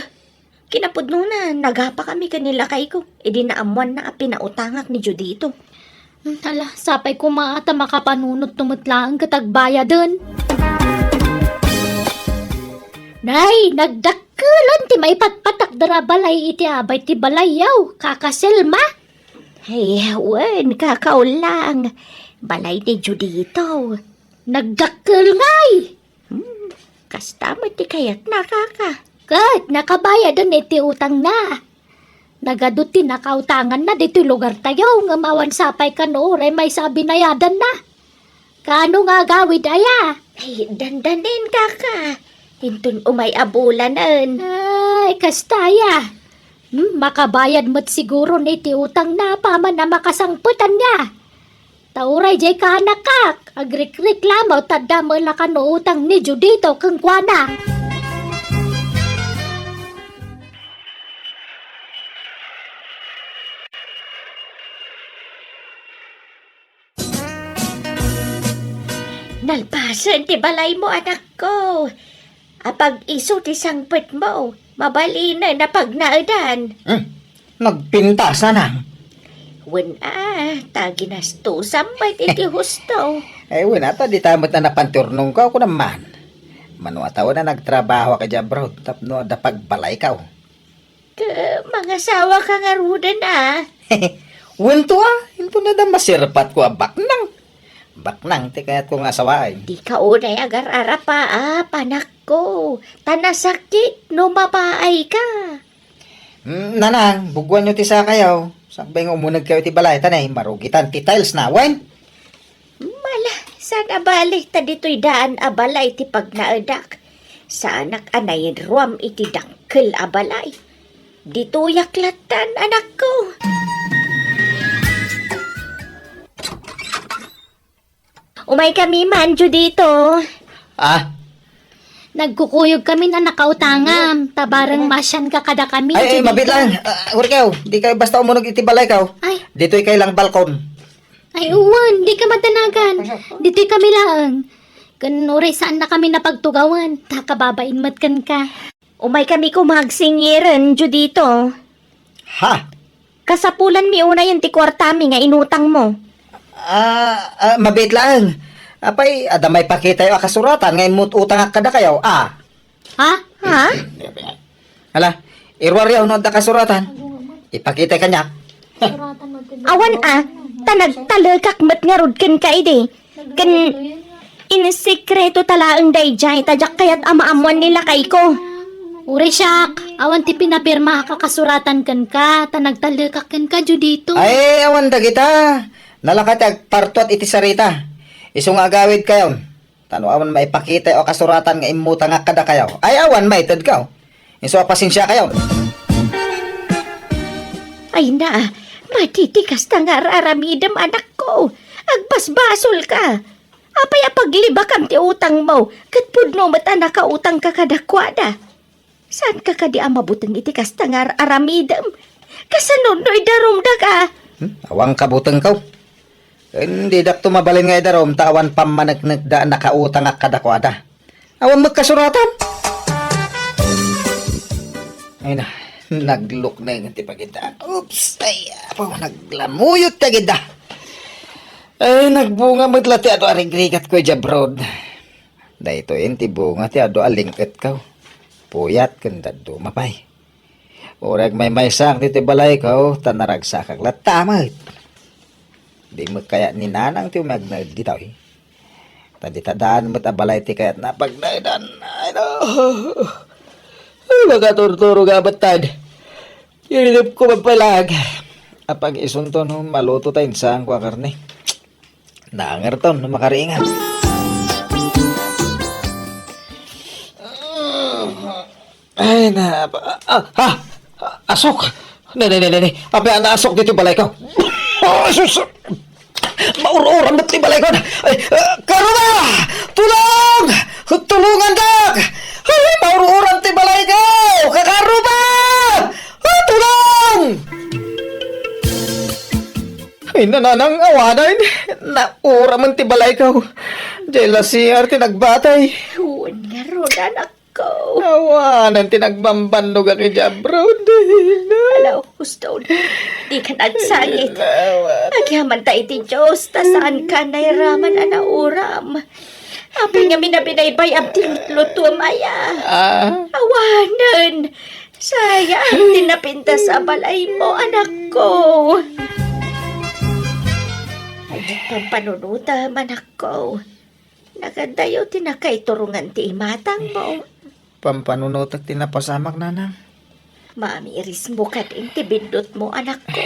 Kinapudno na, nagapa kami kanila kay ko. E di naamuan na pinautangak ni Judito. Hala, sapay ko maata makapanunot tumutlaan katagbayadan. Nay, nagdakkelan ti may patpatak dara balay iti abay ti balayaw. Kakaselma. Hey, wan, kakaulang. Balay ni Judito. Nagdakkel ngay. Kasta mo ti kayat nakaka. Kat, nakabayadan iti utang na. Nagadot ti nakautangan na dito lugar tayo. Nga mawan sapay ka nooray may sabi na yadan na. Kano nga gawid aya? Ay, dandanin kaka. Hintun umay abulanan. Ay, kastaya. Makabayad mo't siguro na iti utang na paman na makasangputan niya. Tauray jay ka nakak. Agrik-reklamaw tadda mo la ka no utang ni Judito kang kuana. Nalpasan ti balay mo, anak ko. Apag iso ti sangpet mo, mabali na pagnaedan. Nagpintas na nang. Wen taginasto sambay iti husto. Ay, wala ta, di tamot na napanturnong ka ako naman. Manuatawa na nagtrabaho ka dyan, bro. Tapno, dapagbalay ka. Mga sawa ka nga rudan Wento hinto na da masirpat ko baknang. Baknang, ti kayat ko nga sawain. Di ka unay agar arapa panak ko. Tanasakit, no mapaay ka. Nanang, bugwan nyo ti sa kayaw. Sakbay nga umunag kayo ti balay, tanay, marugitan ti tiles na, wen? Mala, sana balik ta dito'y daan abalay ti pagnaedak. Sa anak anay ruam iti dakkel abalay. Dito yaklatan, anak ko. Umay kami manjo dito. Nagkukuyog kami na nakautangam. Tabarang masyan ka kada kami. Ay, Judito. mabit lang. Uri kayo, di kayo basta umunog iti balay kayo. Ay, Dito'y kayo lang balkon. ay uwan, di ka matanagan. Dito'y kami lang. Kanuri saan na kami napagtugawan. Takababain matkan ka. Umay kami kumagsingiran, Judito. Ha? Kasapulan mi una yung ti kwartami nga inutang mo. Mabit lang. Apay, adamay pakita yung akasuratan. Ngayon mo't utang kada kayo. Ha? Ha? Hala, irwaryaw no da kasuratan. Ipakita kanya. Awan tanagtalagak mat nga rod ken ka ide. Ken inisikreto talaang dayjay tajak kayat ama-amuan nila kay ko. Uri siyak, awan ti pinapirma kakasuratan kan ka, tanagtalakak kan ka dito. Ay, awan da kita. Nalakat ag partuat iti sarita. Isong agawid kayo. Tano awan maipakita o kasuratan nga imuta nga kada kayo. Ay, awan maited ka. Iso pasensya kayo. Ay na, matitikas ta nga raramidam anak ko. Agbasbasol ka. Apay paglibakam ti utang mo. Katpudno mata nakautang ka kadakwada. Saan ka kadi amabutang itikas ta nga aramidam? Kasanunoy darumda ka. Awang kabutang ka. Hindi dak tumabalin nga idarom, tawan pamanagnag da nakautang nga kadakwada. Awan magkasuratan. Ay na, nagluk na yung tipagita. Oops, ay, apo, naglamuyot tagida. Ay, nagbunga maglati ato arigrigat ko jabrod. Da ito yung tibunga ti ato alingkat ka. Puyat kanda dumapay. Urag may sang ti balay ka, tanaragsakag latamay. Di mo kaya ni nanang ti umagnad ditaw eh. Taditadaan mo tabalay ti kaya't napagnaidan. Ay no. Ay magaturturo gabat tad. Yunilip ko mapalag. Apag isunto no maluto tayong saan kwa karne. Naangar ton no makaringan. Ay na. Asok. Ne. Apa ang asok dito balay ko? Asus. Maur-uran ba't ni balay ko? Ay, karuna! Tulong! Tulungan dak! Ay, maur-uran ti balay ko! Kakaruma! Tulong! Ay, nananang awanan. Naura man ti balay ko. Diyala siyar ti nagbatay. Huwag nga ron anak ko. Awanan ti nagbambandog ang ijabrod. Alaw, gusto. Di ka nagsayit. Agyaman ta iti Diyos, tasaan ka nairaman anauram. Apay nga minabinaybay abdi luto maya. Awanan. Sayang, tinapinta sa balay mo, anak ko. Ay, pampanunuta, anak ko. Nagandayo, tinakaiturungan ti imatang mo. Pampanunutak tinapasamak nanang. Mamiris mo ka din, tibindot mo, anak ko.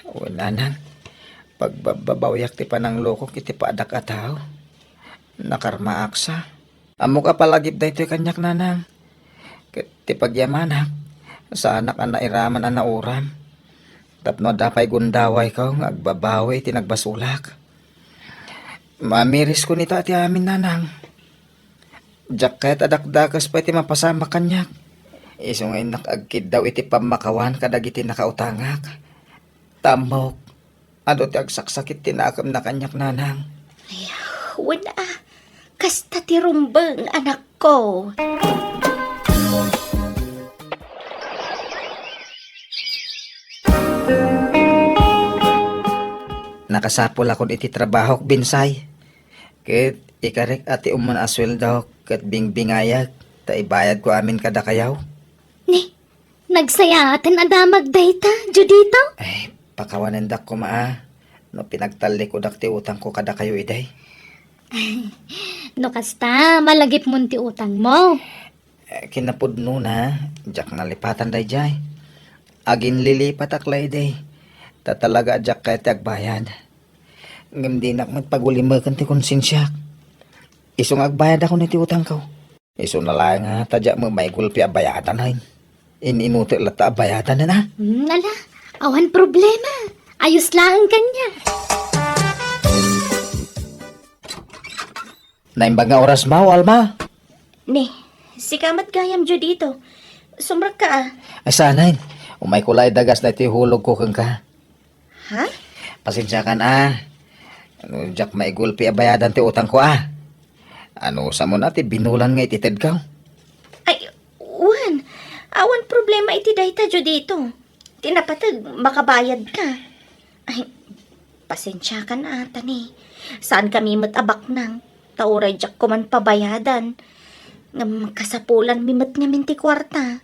O nanang, pagbabawyak ti panangloko kiti paadak ataw. Nakarma aksa. Amo ka palagip da ito'y kanyak nanang. Ti pagyamanak, sa anak ang nairaman ang nauram. Tapno dapay gundaway ka, agbabawi ti nagbasulak. Mamiris ko nito ati amin nanang. Diyak kahit adakdakas pa iti mapasama kanyak. Iso nga nakagkid daw iti pamakawan kadag iti nakautangak. Tamok. Ado ti agsaksakit tinakam na kanyak nanang. Wala. Kasta ti rumbang, anak ko. Nakasapol akon iti trabaho binsay. Ket ikarik ati uman asweldo ket bingbingayag. Ta ibayad ko amin kada kayaw. Ni, nagsayatan adamag dayta, Judito? Ay, pakawanan dak ko maa. No pinagtali ko dak ti utang ko kada kayo iday. No kasta, malagip mo ti utang mo. Kinapudno na, jak nalipatan day jay. Agin lilipat aklay day. Tatalaga jak kay agbayad. Ngem di nak magpagulimakan ti konsensyak. Isong agbayad ako ni ti utang ko. Iso na lang nga, tadya mo may gulpi abayadan ay. Ininuti lata abayadan na na. Ala, awan problema. Ayos lang ang kanya. Naimbag nga oras mo, Alma. Ni, si kamat gayam dito. Sumrak ka ah. Ay sanay, umay kulay dagas na iti hulog ko kang ka. Ha? Pasensya ka na. Ano, jak may gulpi abayadan ti utang ko ah. Ano, sa mo natin, binulan nga itited ka. Ay, Juan. Awan problema iti dayta dito. Tinapatag, makabayad ka. Ay, pasensya ka na ata ni. Saan kami matabak nang? Tauray jak ko man pabayadan. Ngam kasapulan mimat nga minti kwarta.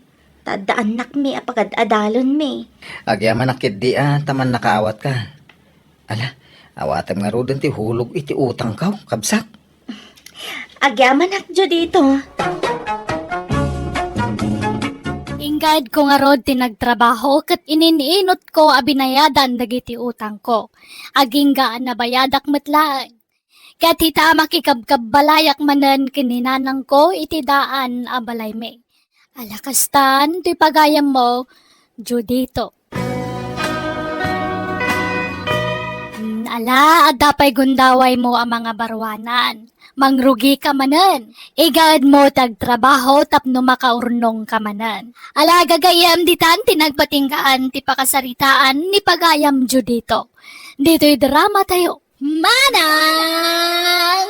Tadaan nak mi apagad adalon mi. Agyaman nakit di taman nakaawat ka. Ala, awatam nga rodon ti hulog iti utang ka, kabsak. Agyaman nak jo dito. Ingad ko nga rod tinagtrabaho kat inininot ko abinayadan dagiti utang ko. Aging gaan na bayadak matlaan. Kat hita makikabkabalayak manen kininanang ko iti daan abalay me. Alakastan, to'y pagayam mo, Judito. Ala, adapay gundaway mo ang mga barwanan. Mangrugi ka manen. Igad mo tagtrabaho tapno makaurnong ka manen. Ala, gagayam ditan tinagpatinggaan ti pakasaritaan ni pagayam Judito. Dito'y drama tayo. Manang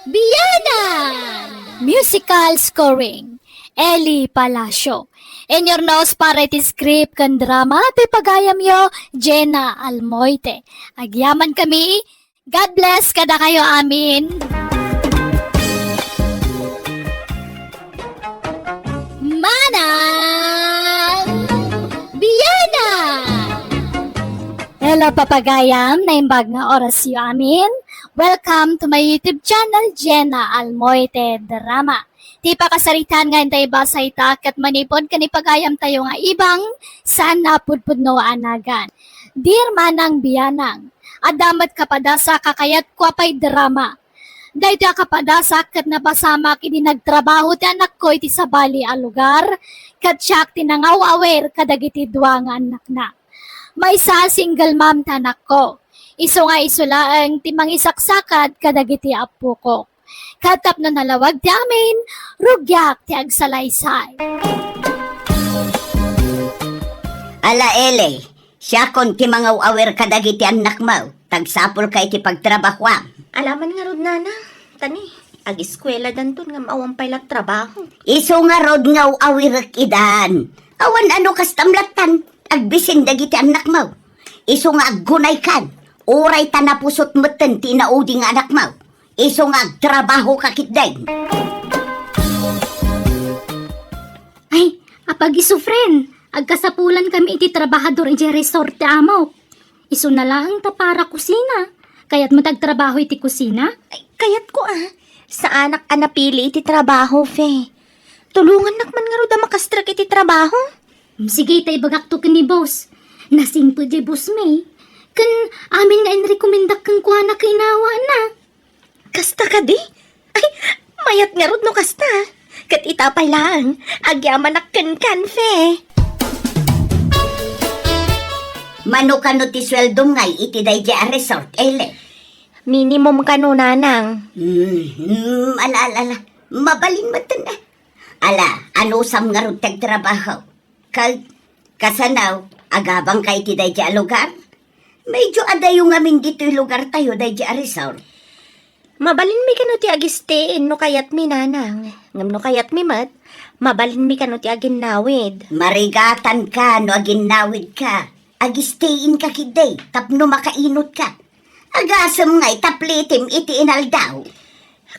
Biyanan! Musical scoring. Eli Palacio. In your nose para iti script kan drama, ti pagayam yo, Jenna Almoite. Agyaman kami. God bless kada kayo amin. Manang Biyanan! Hello papagayam, naimbag na oras yo amin. Welcome to my YouTube channel, Jenna Almoite Drama. Ti pakasaritan nga intay basay ta kat manipod kanipagayam tayo nga ibang sana pudpudno anagan. Dear Manang Biyanang, adamat kapadasa kakayat ko apay drama. Dahito kapadasa kat napasama kini nagtrabaho ti anak ko iti sabali a lugar kat siyak tinangaw awer kadagiti duwa nga anak na. May isa single mom ta anak ko. Iso nga isulaang timang isaksakad kadagiti apo ko. Katap na nalawag ti amin, rugyak ti agsalaysay. Ala ele, siya kon ti mga awer kadagiti anak mo, tagsapol kay ti pagtrabaho. Alaman nga rod nana. Tani, ag-eskwela danton nga maawampay lag trabaho. Iso nga rod nga awirak idan. Awan ano kastamlatan, agbisin dagiti anak mo. Iso nga aggunay kan, oray tanapusot meten ti naudi nga anak mo. Iso nga agtrabaho kakitday. Ay, apag isufren, agkasapulan kami iti trabahador iti resort ti amo. Iso na lang ta para kusina. Kaya't matagtrabaho iti kusina? Ay, kayat ko sa anak anapili iti trabaho, fe. Tulungan nakman nga rod makastrak iti trabaho. Sige, tay bagak to ni boss. Nasing po di boss may. Kan amin nga inrekomendak kang kuha na kinawa na. Kasta ka di? Ay, mayat nga rod no kasta. Kat itapay lang, agyaman nakkan fe. Manukano ti sweldo ngay iti dayja resort, ele. Minimum ka no, nanang. Ala. Mabalin matan na. Ala, ano sam nga rod tagtrabaho? Kasanaw, agabang kay ti dayja lugar? Medyo adayo nga min dito lugar tayo dayja resort. Mabalin mi kano ti agistiin no kayat mi, nanang. Ngam no kayat mi mat, mabalin mi kano ti aginawid. Marigatan ka no aginawid ka. Agistein ka kiday, tapno makainot ka. Agasam nga'y taplitim iti inaldaw.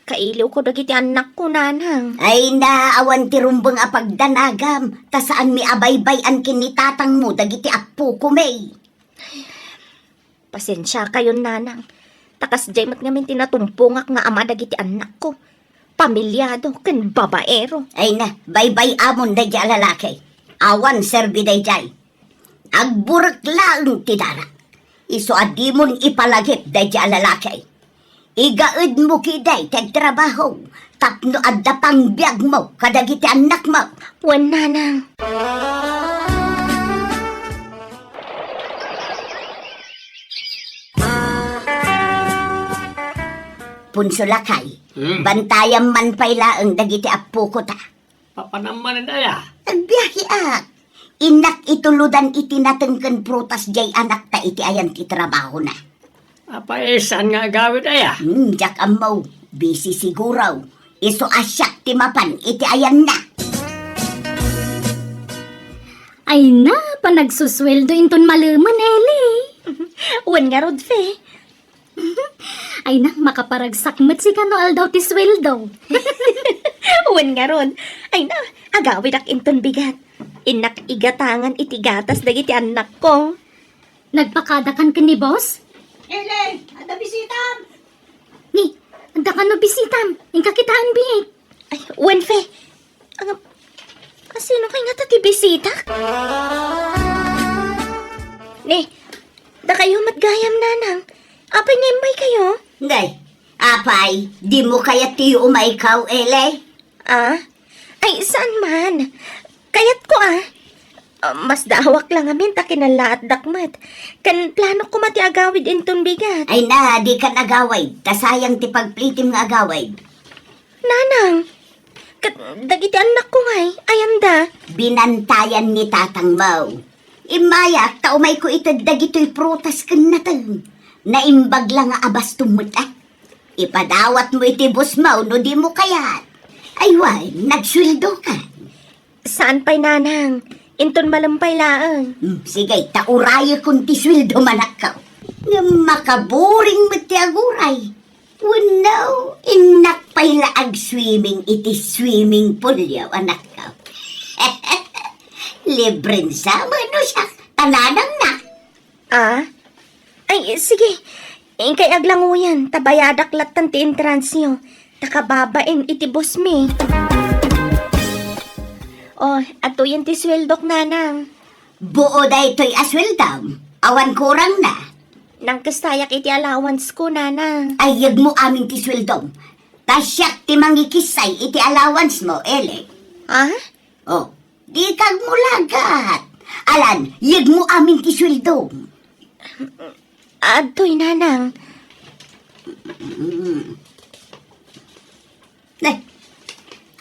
Kailiw ko dagiti anak ko, nanang. Ay naawan ti rumbang apagdanagam, ta saan mi abaybay-an kinitatang mo dagiti apo ko may. Pasensya kayo, nanang. Takas jaymat ngamin tinatumpungak nga ama dagiti anak ko. Pamilyado, ken babaero. Ay na, baybay amon da dya lalaki. Awan serbi day jay. Agburak lang ti darak. Iso adimon ipalagip da dya lalaki. Igaid mo kiday tagtrabaho. Tapno adda pang biyag mo kadagiti anak mo. Wan, nanang. Punso lakay. Bantayam man paylaang dagiti apo ko ta. Papanaman na daya. Agbiyahe ak. Inak ituludan iti natengken prutas jay anak ta iti ayan ti trabaho na. Apa saan nga gawin daya? Jak amaw, busy siguraw. Iso asyak ti mapan iti ayan na. Ay na, panagsusweldo inton maluman, Eli. Wan nga rod, fe. Ay na, makaparagsak si kano daw ti sweldo. Wan nga rod. Ay na, agawid ak inton bigat. Inak igatangan iti gatas dagiti anak ko. Nagpakadakan ka ni boss? Ele, ada bisitam! Ni, anda ka no bisitam. Ingka kitaan bihik. Ay, Wenfe. Sino kay nga ti bisita? Ne, da kayo matgayam nanang. Apay ngembay kayo? Ngay, apay, di mo kaya tiyo umaikaw, Ele? Ah? Ay, saan man? Kayat ko mas dawak lang amin ta kinalaat dakmat. Kan plano ko mati agawid inton bigat. Ay na, di ka nagaway. Tasayang ti pagplitim nga agaway. Nanang, dagiti anak ko ngay, ayam da. Binantayan ni tatang Mau. Imayak, taumay ko itad dagito'y prutas kan natang. Naimbag lang nga abas tumut Ipadawat mo iti bus Mau no di mo kayat. Ay why, nagsweldo ka. Saan pa'y nanang? Inton malampay laang. Sige, tauraya kung ti sweldo manakaw. Nga makaboring mo ti aguray. Wanaw, inak pa'y laag swimming iti swimming pool yaw anak ka. Libren sama no siya, tananang na. Ay, sige. Ingkay aglanguyan, tabayadak latan ti intransyo. Takababain iti boss mi. Oh, ato yan ti sweldok nanang. Buo da ito'y asweldam. Awan kurang na. Nang kastayak iti allowance ko, nanang. Ayag mo amin ti sweldom. Tasyak ti mangikisay iti allowance mo, Ele. Oh, di kag mulagat. Alan, yag mo amin ti sweldom. Adoy, nanang.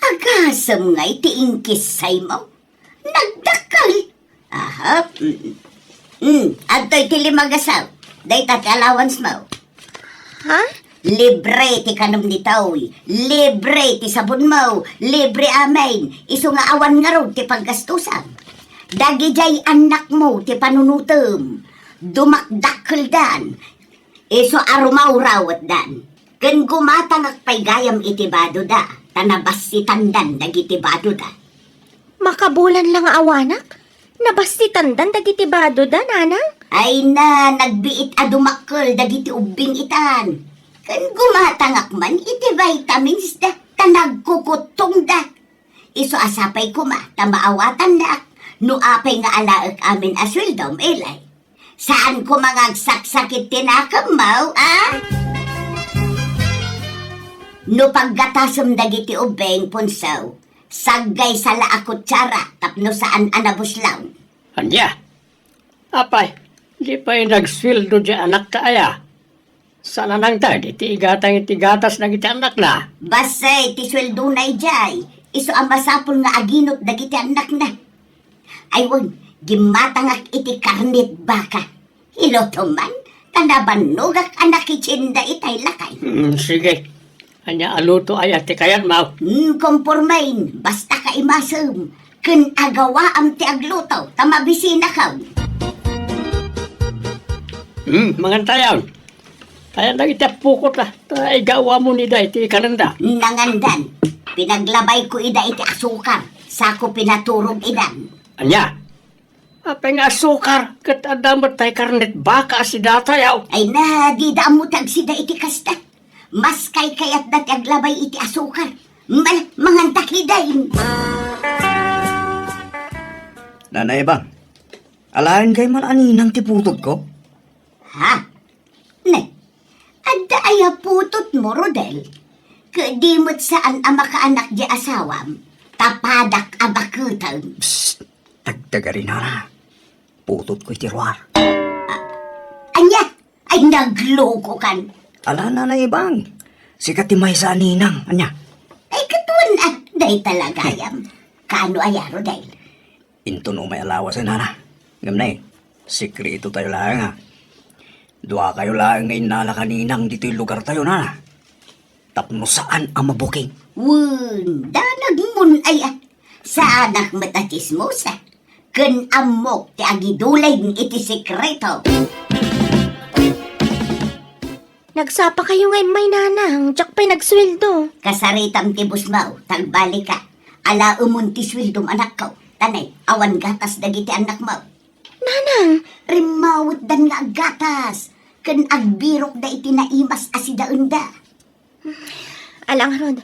Agasam nga iti ingkisay mo. Nagdakal. Aha. Adoy ti limagasaw. Day tati allowance mo. Ha? Libre ti kanom ni Taoy. Libre ti sabon mo. Libre amin. Iso nga awan nga ro ti paggastusan. Dagi jay anak mo ti panunutom. Dumakdakkel dan. Iso arumaw rawat dan. Ken gumatangak pay gayam iti bado da. Tanabas si tandan dagiti bado da. Makabulan lang awanak? Nabasti tandan dagiti bado da, nanang? Ay na, nagbiit a dumakkel dagiti ubing itan. Ken gumatangak man iti vitamins da. Tanagkukutong da. Iso asapay kuma, tamaawatan da. No apay nga alaak amin aswildom, Elay. Saan ko mangagsaksakit tinakam mo, No paggatasam dagiti ubeng punsaw, saggay sa laakot tsara, tapno saan anabuslaw. Anya? Apay, di pa yung nagsweldo di anak ta aya. Sana nang ta, iti igatas na iti anak na. Basay, ti sweldo na ijay, iso ang masapul nga aginot dagiti anak na. Aywan, gimatangak iti karnit baka. Iloto man, tanabanugak anak itsinda itay lakay. Sige. Anya aluto ay ati kayan mau. Kompormain, basta ka imasam. Ken agawa am ti agluto, tamabisina ka. Mangantayan. Kaya nang itapukot na. Ay gawa mo ni da iti kananda. Nangandan, pinaglabay ko ida iti asukar. Sako pinaturog idan. Anya? Apay nga asukar. Kat adamat tay karnet baka si datayaw. Ay na, di daamutag sida iti kasta. Mas kay kayat dati aglabay iti asukar. Mangantak hidayin. Nanay bang, alain kay man aninang tiputod ko? Ha? Ne, adda aya putot mo, Rodel. Kadimot saan ang makaanak di asawam. Tapadak abakutan. Psst, tagdagarin na. Putot ko'y tirwar. Anya, ay nagloko kan. Ala nanay bang, sikat timay sa aninang, anya. Ay katuan day talagayam. Kano aya, Rodel? Into no may alawas ay nana. Gamnay, sikrito tayo lang ha. Dua kayo lang na inala kaninang dito'y lugar tayo nana. Tapno saan ang mabuking? Danag mun ay sa anak matatis mo sa. Ken amok ti agidulay iti sekreto. Nagsapa kayo ngay may nanang, tsak pa'y nagsweldo. Kasaritam ti busmaw, tagbalik ka. Ala umun ti swildom anak ko. Tanay, awan gatas dagiti anak mo. Nanang, Rimawit dan nga gatas. Kan agbirok da iti naimas asidaon da. alang rod.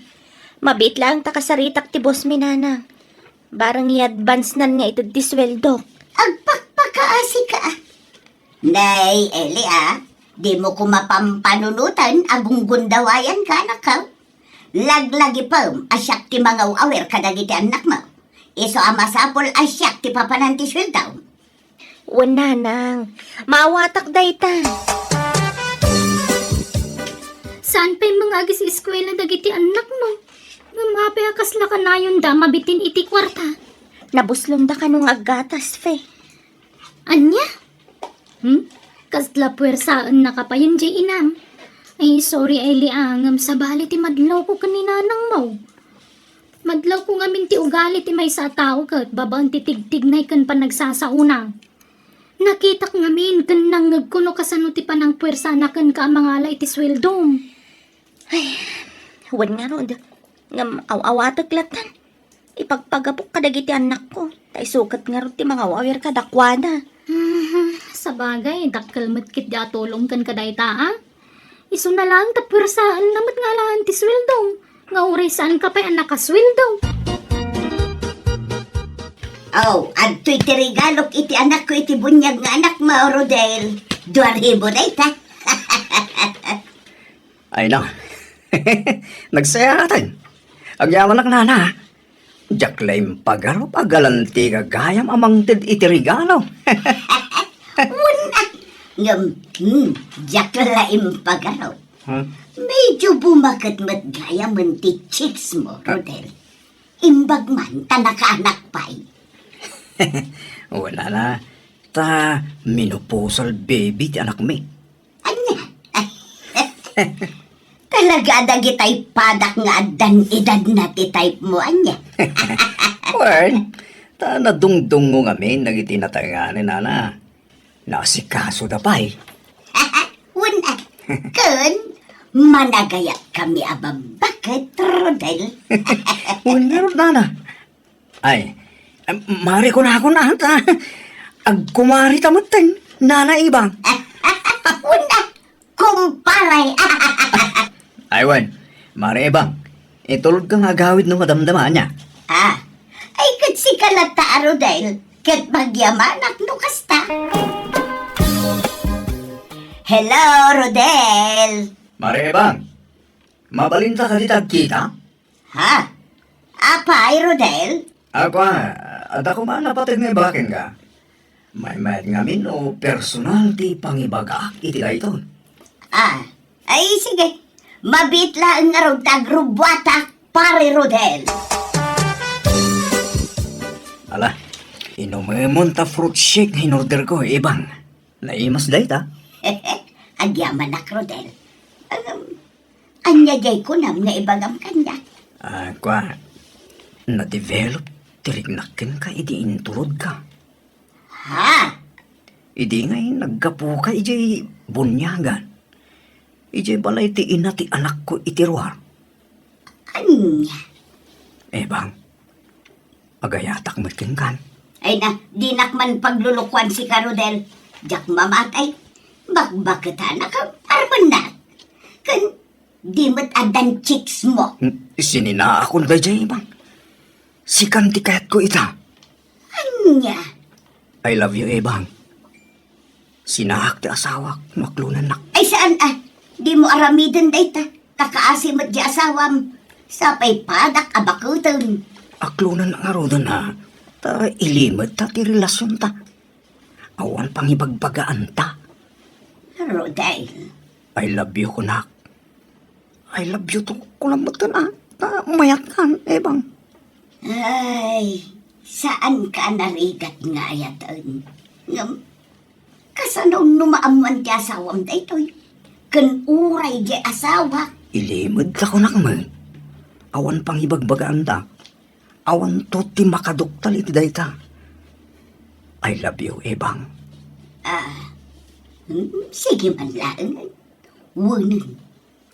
Mabit lang takasaritak ti boss mi, nanang. Barang i-advance nan nga ito di sweldo. Agpakpakaasi ka. Nay, Eli di mo ko mapampanunutan agong gundawayan ka anak ka. Laglagi pa, asyak ti mga awer kadagiti anak mo. Iso amasapol asyak ti papananti sweldaw. Wan, nanang. Maawatak dayta. Saan pa'y mga agis eskwela dagiti anak mo? Nga mapayakas la ka na yun da, mabitin iti kwarta. Nabuslong da ka nung aggatas, fe. Anya? Kasla puwersaan na ka pa yun, jay inam. Ay, sorry ay liangam sa bali ti madlaw ko kaninanang mo. Madlaw ko nga minti ugali ti may sa tao kat babaan ti tigtignay kan pa nagsasaunang. Nakita ko nga min kan nangag kuno kasano ti panang puwersa na kan ka mga iti sweldom. Wan nga rod. Nga awatak latan. Ipagpagapok kadagiti anak ko. Tay sukat nga rod ti mga wawer kadakwada. Sa bagay, dakkel matkit di atulong kan kadayta Iso na lang tapwersaan namat nga lang ti sweldom. Nga uray saan ka pa'y anak ka sweldom. Oh, adto'y ti regalok iti anak ko iti bunyag nga anak mo, Rodel. 2,000 na ita. Ay na. Nagsaya natin. Agyaman nak nana. Jaklaim pagaro pagalanti gagayam amang tid iti regalo. Jaklaim pagaraw. Hmm? Medyo bumakat matgaya man ti chicks mo, Rodel. Imbag man, tanaka-anak pa'y. Wala na. Ta minupusal baby ti anak mi. Anya? Talaga dagitay padak nga adan edad na ti type mo, anya. Well, ta nadungdung mo ngamin nagitinatayangan nana. Nasikaso da pa'y. Wala. Kun, managaya kami abang bakit, Rodel? Wala nana. Ay, mari ko na ako na ta. Agkumari tamatan. Nana ibang. Wala. Kumparay. Aywan, mari ibang. Itulog kang agawid ng madamdaman niya. Ay kat si kalata, Rodel. Kat magyamanak no kasta. Hello, Rodel. Mari ibang. Mabalinta ka di tagkita? Ha? Apay, Rodel? Ako at ako man napatid nga ibakin ka. May mayat ngamin o personal ti pangibaga iti dayton. Ay sige. Mabitla ang araw tagrubwata, pare Rodel. Ala, inumemon ta fruit shake na in-order ko, ibang. Naimas dayta. Agyaman na, Rodel. Anya jay ko nam na ibagam kanya. Ako, na-develop, tirignakin ka, idi intulod ka. Ha? Idi ngay naggapu ka, iji bunyagan. Iji balay ti ina ti anak ko itiruar. Anya? Bang, agayatak matkin kan. Ay na, dinakman paglulukwan si Rodel. Jak mamatay. Bakit anak ka? Arman na. Kan, di mo't adan chicks mo. Sinina ako na dayjay, bang. Sikan ti kayat ko ita. Anya? I love you, bang. Sinahak ti asawak, maklunan nak. Ay saan Di mo aramidin dayta. Kakaasi mo't di asawam. Sapay padak abakutan. Aklunan ang arudan na. Ta ilimod ta ti relasyon ta. Awan pang ibagbagaan ta. Rodel. I love you, kunak. I love you to kulamot ka na. Ta mayat kan, bang. Ay, saan ka narigat nga ayatan? Ngam, kasanong numaamuan ti asawam da ito'y? Kan uray di asawa. Ilimod ta kunak man. Awan pang ibagbagaan ta. Awan to ti makaduktal iti dayta. I love you, bang. Sige man lang. Wunin,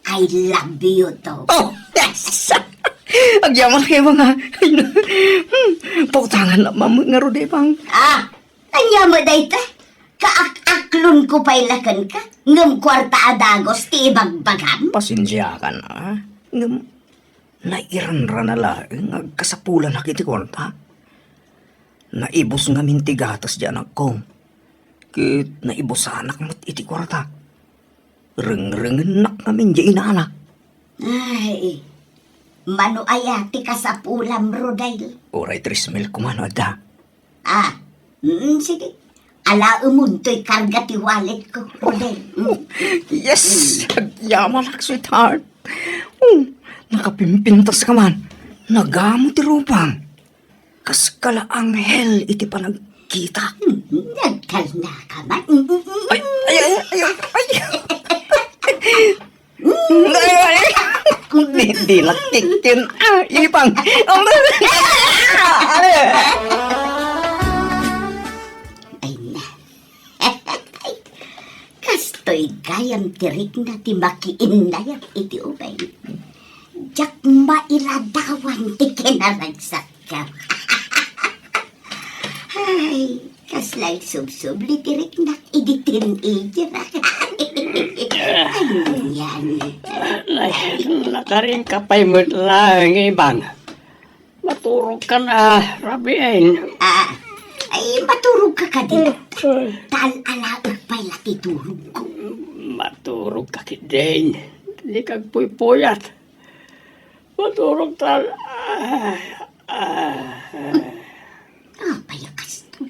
I love you to. Oh, yes! Agyaman kayo mga... Pautangan na mga rode bang. Anya mo dayta? Kaak-aklon ko pailakan ka? Ngam kwarta adagos ti ibagbagam? Pasensya ka na. Ngam, nairanra na lang. Agkasapulan na kiti konta. Naibos nga mintigatas dyan ako. Kit naibos sa anak mo't iti kwarta. Reng-rengen nak namin dyan inaanak. Ay, mano ayati ka sa pulam, Rodel? Oray 3,000 kumano da. Sige. Ala umunto'y karga ti wallet ko, Rodel. Yes! Agyaman ak, sweetheart. Nakapimpintas ka man. Nagamo ti rupang. Kas kala anghel iti panagkita. Nagkalna ka man. Ay! Di nakikin. Ipang. Ay na. Kastoy gayam tirik na ti makiin na yan iti ubay. Jak mailadawan ti kinaragsak ka. Ay, kaslay sub-sub li tirik na iditin ijira. Ano yan? Nakaring kapay mo lang, ibang. Maturog ka na, Rabiin. Ay, maturog ka ka din. Tal-alaog pa'y laki turog ko. Maturog ka kidin. Hindi kag puypuyat. Maturog tal. Payakas to.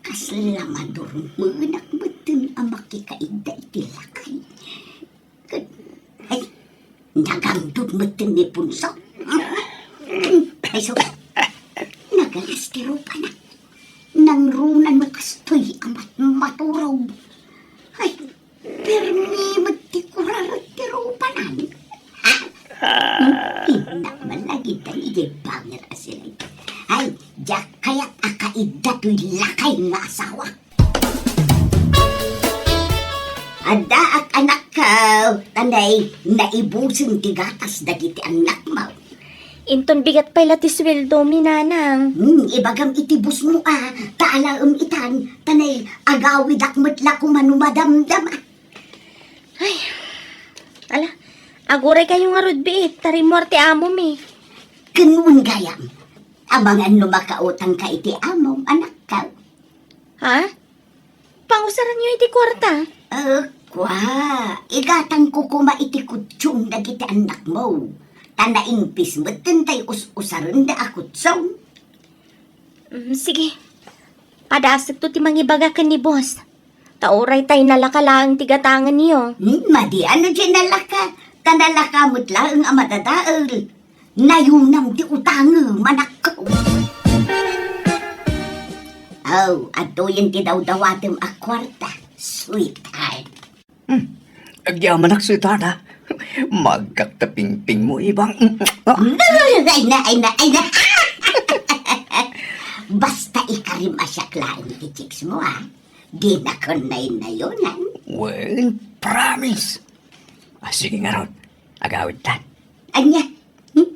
Kaslamador mo, nakmutin ang makikaida iti lakay. Ay, nagangdod mo ni punso. Ay, so, nagalastiro pa na. Nang runan makastoy ang maturaw. Ay, permi magtikuraratiro pa na. Hindi man lagi tayo igibangir asilay. Ay, jak kaya't akaida to'y lakay nga asawa. Ada at anak ka, tanay, naibusin tigatas dagiti anak mo. Inton bigat pa'y latis sweldo, minanang. Ibagam itibus mo taalaam itan, tanay, agawid akmatla kumanumadamdama. Ala, aguray kayong arudbi, tarimorte amo mi. Ganun gayam. Abangan no makautang ka iti among anak ka. Ha? Pangusaran niyo iti kwarta? Igatang ko kuma iti kutsyung dagiti anak mo. Tanaimpis mo tantay us-usaran da akutsong. Sige. Padasag to ti mangibaga ka ni boss. Tauray tayo nalakalang tigatangan niyo. Madi ano dyan nalaka? Tanalaka mo't lang ang madadaal. Nayunam ti utang manak ko. Ato yung ti daw-dawatim akwarta. Sweetheart. Agyaman ak, sweetheart ha. Magkaktaping-ping mo ibang. Ay na. Basta ikarim asyaklaan ti chicks mo Di na kunay na yunan. Well, promise. Sige nga ron. Agawid tan. Anya,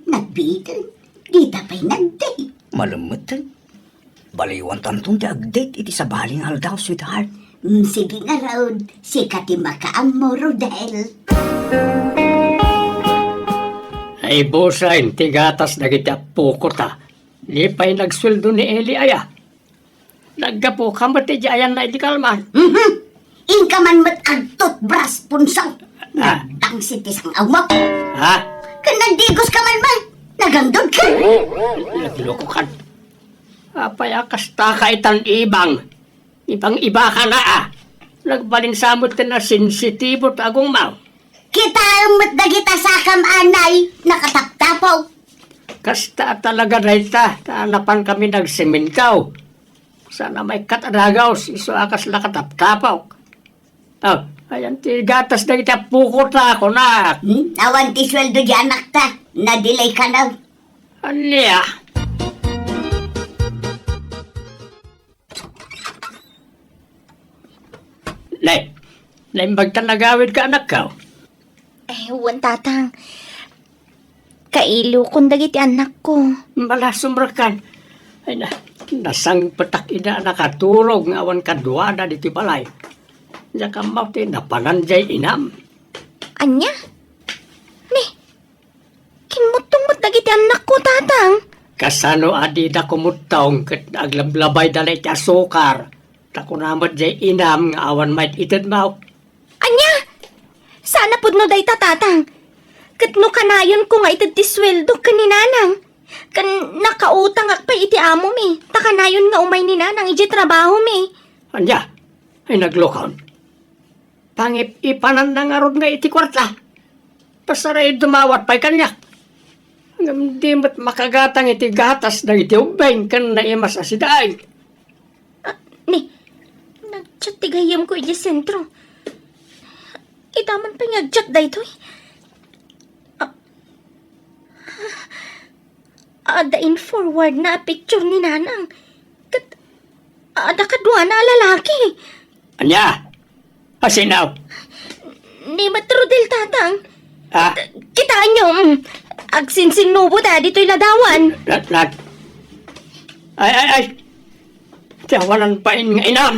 nagbitin. Di tapay nag-date. Malamutan. Baliwan tantong di agdate iti sa baling aldaw, sweetheart. Sige nga raw. Sikati makaam mo, Rodel. Ay busain, tigatas na kita pukot Di pa'y nagsweldo ni Eli aya. Naggapo ka mati ayan na idikalman. Inka man mat-agtot bras punsaw. Nagdang sitisang awmak. Ha? Kan nagdigos ka man man. Nagandod ka. Nagloko ka. Apay akas taka itang ibang. Ibang iba ka na Nagbalin samot ka na sensitibo tagong mau. Kita amat na kita sakam anay. Nakataptapaw. Kasta talaga rayta. Taanapan kami nagsiminkaw. Sana may katadagaw. Iso akas lakataptapaw. Ayan ti gatas na kita pukot na ako na. Awan ti sweldo di anak ta. Nadelay ka na. Aniya. Naimbag ta nagawid ka anak ka. Huwag tatang. Kailo kung dagiti anak ko. Malasumrakan. Ay na, nasang patak ina nakaturog nga awan kaduada dito balay. Diya ka mauti napananjay inam. Anya? Ni, kinmutong dagiti anak ko, tatang. Kasano adi na kumutong kat aglablabay dalay ti asukar. Takunamot jay inam nga awan may itid mau. Anya? Sana pud no day tatang. Kat no kanayon ko nga itid ti sweldo kaninanang. Kan nakautang ak pa iti amo mi. Takanayon nga umay ni nanang iti trabaho mi. Anya, ay naglokon. Pangip-ipanan na nga ron nga iti kwarta. Pasaray dumawat pa'y kanyak. Hanggang di mo't makagatang iti gatas na iti ubeng kan naimas asidaay. Ni, nagchat ti gayam ko iti sentro. Itaman pa nagchat da ito eh. Adain forward na picture ni nanang. Ada kadwa na lalaki. Anya, asinaw. Ni matrudel tatang. Ah, Kitaan nyo, agsinsing nubo da dito'y ladawan. lat. Ay. Tiyawanan pa in nga inam.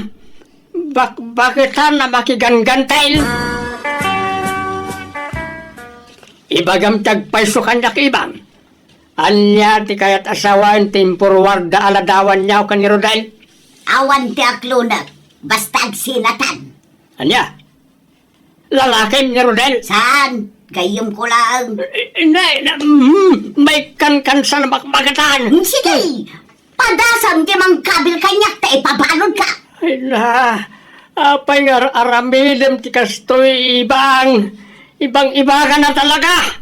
Bakit na makiganggantail? Ibagam tagpaiso kanyak ibang. Anya ti kayat asawan timpurwar da aladawan niyaw kan ni Rodel. Awan ti aklunag, basta agsinatan. Anya? Lalaki ni Rodel? Saan? Gayom ko lang. May kan-kansa na makmagatan. Sige, padasam ti mang kabil kanyak ta ipabalod ka. Ay na, apay nga aramidem ti kastoy ibang-iba ka na talaga.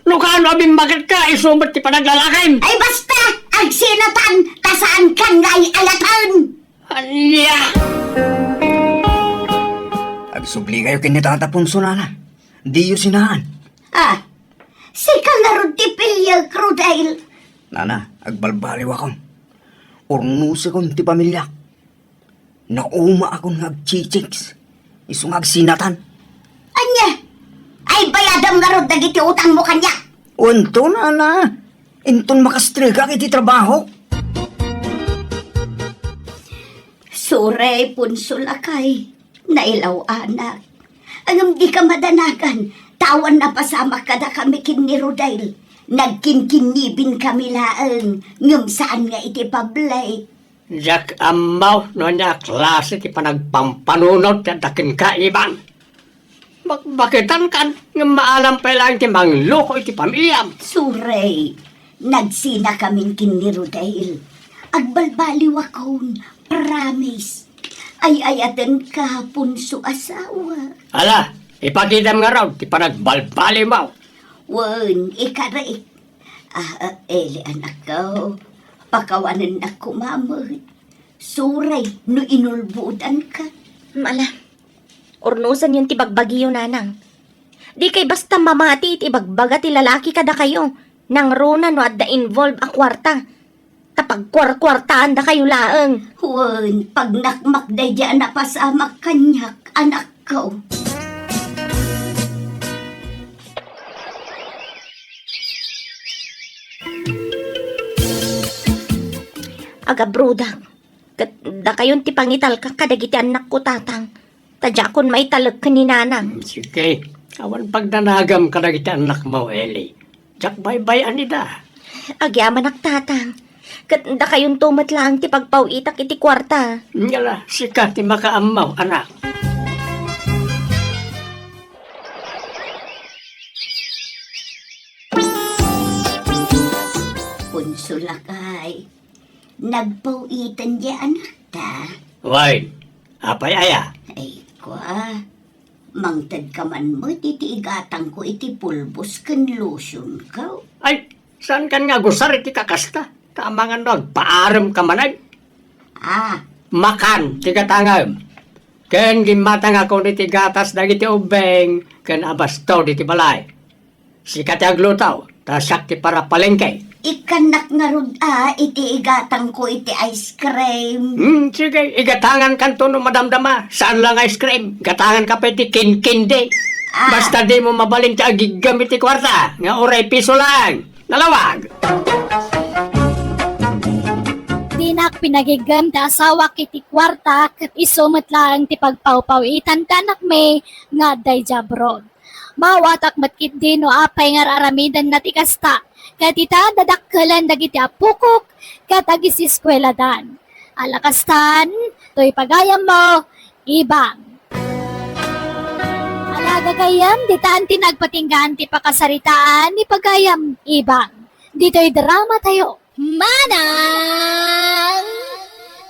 No kano abing magad ka, isumot ti panaglalakim. Ay basta, agsinatan, tasaan kan ngay alatan. Anya? Agsubli kayo kinitapunso nana. Di yun sinahan. Ah, sikal na ron ti pilyag, Rodel. Nana, agbalbaliw akong. Urnusi kong ti pamilya. Nauma akong nagchichiks. Isong agsinatan. Anya, ay bayadam nga ron dagiti utang mo kanya. Unto, nana. Inton makastriga kiti trabaho. Suray punsulakay, nailaw anak. Ang di ka madanagan, tawan na pasama kada kami kin ni Rodel. Nagkinkinibin kami laang, ngum saan nga iti pablay. Jak amaw no niya klase ti panagpampanunod ti dakin ka ibang. Bakitan kan nga maalam pa lang ti mangloko iti pamilyam. Suray, nagsina kaming kin ni Rodel. Agbalbaliw akong, promise. Ay ayaten ka punso asawa. Ala, ipagidam nga raw ti panagbalbali mo. Wen, ikaray. Eli anak ko, pakawanan na kumamot. Suray, no inulbudan ka. Mala, urnusan yun ti bagbagiyo nanang. Di kay basta mamati ti bagbaga ti lalaki kada kayo. Nang runa no at da involve a kwarta. Kapag kwartaan da kayo laeng. Wen, pag nakmakday dyan na pasamak kanyak, anak ko. Aga brudak. Da kayon ti pangital ka kadagiti anak ko tatang. Tadya kon may talag ka ni nanang. Sige, awan pagdanagam ka na kita anak mo, Eli. Jak bye-bye anida. Agyaman ak tatang. Kat da kayon tumat lang ti pagpawitak iti kwarta. Ngala, sikat ti makaamaw, anak. Punsulakay, nagpawitan di anak ta. Why? Apay aya? Ay kwa, mangtad ka man mo, titiigatang ko iti pulbos kan lotion ka. Ay, saan kan nga gusar iti kakasta? Tamangan doon, paaram ka manay. Ah, Makan, tigatangam. Ken gimatang ako ni tigatas dagiti ubeng, ken abastaw diti balay. Sikat aglutaw, tasak ti para palengke. ikanak nga rod iti igatang ko iti ice cream. Sige, igatangan kan to no madamdama. Saan lang ice cream? Gatangan ka pa iti kin-kindi. Basta di mo mabaling ti agigamit ti kwarta, nga oray piso lang. Nalawag. Dinak pinagigam da asawa kiti kwarta kat isumot lang ti pagpawpaw itantanak may nga day jabrod. Mawatak matkit din no apay nga aramidan na ti kasta. Kat ita dadakkelan dagiti apukok kat agis eskweladan. Alakastan, to'y pagayam mo, ibang. Alaga kayam, ditaan tinagpatinggan ti pakasaritaan ni pagayam, ibang. Dito'y drama tayo. Manang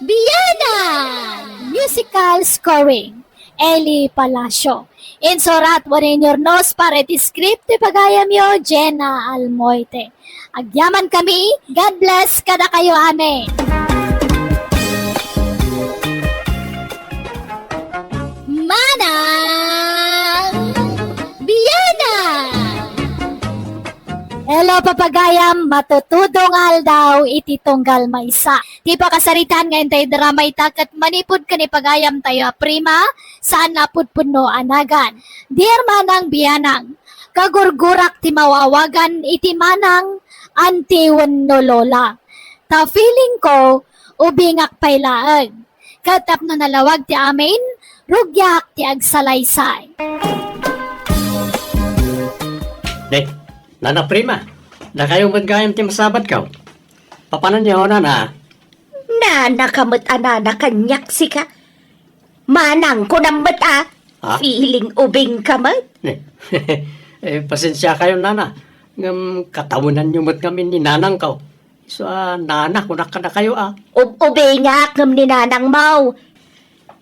Biyanan! Musical scoring. Eli Palacio. Insurat warin your nos para ti script ti pagayam yo, Jenna Almoite. Agyaman kami, God bless kada kayo, amen. Manang Biyanan! Hello papagayam, matutudong aldaw iti tunggal maysa. Ti pakasaritan ngayon tayo drama itakat manipod ka ni pagayam tayo prima, saan napudpuno anagan. Dear Manang Biyanang, kagurgurak ti mawawagan iti manang anti wenno lola. Ta feeling ko, ubingak pailaag. Katap no nalawag ti amin, rugyak ti agsalaysay. Nana prima, na kayo magayam ti masabat ka. Papanan niyo na. Nakamot anana kanyak si ka. Manang ko nambat Ha? Feeling ubing kamot. Pasensya kayo, nana. Katawanan niyo mo't kami ni nanang ka. So, nana, kunak ka na kayo, Ubingak ngam ni nanang mau.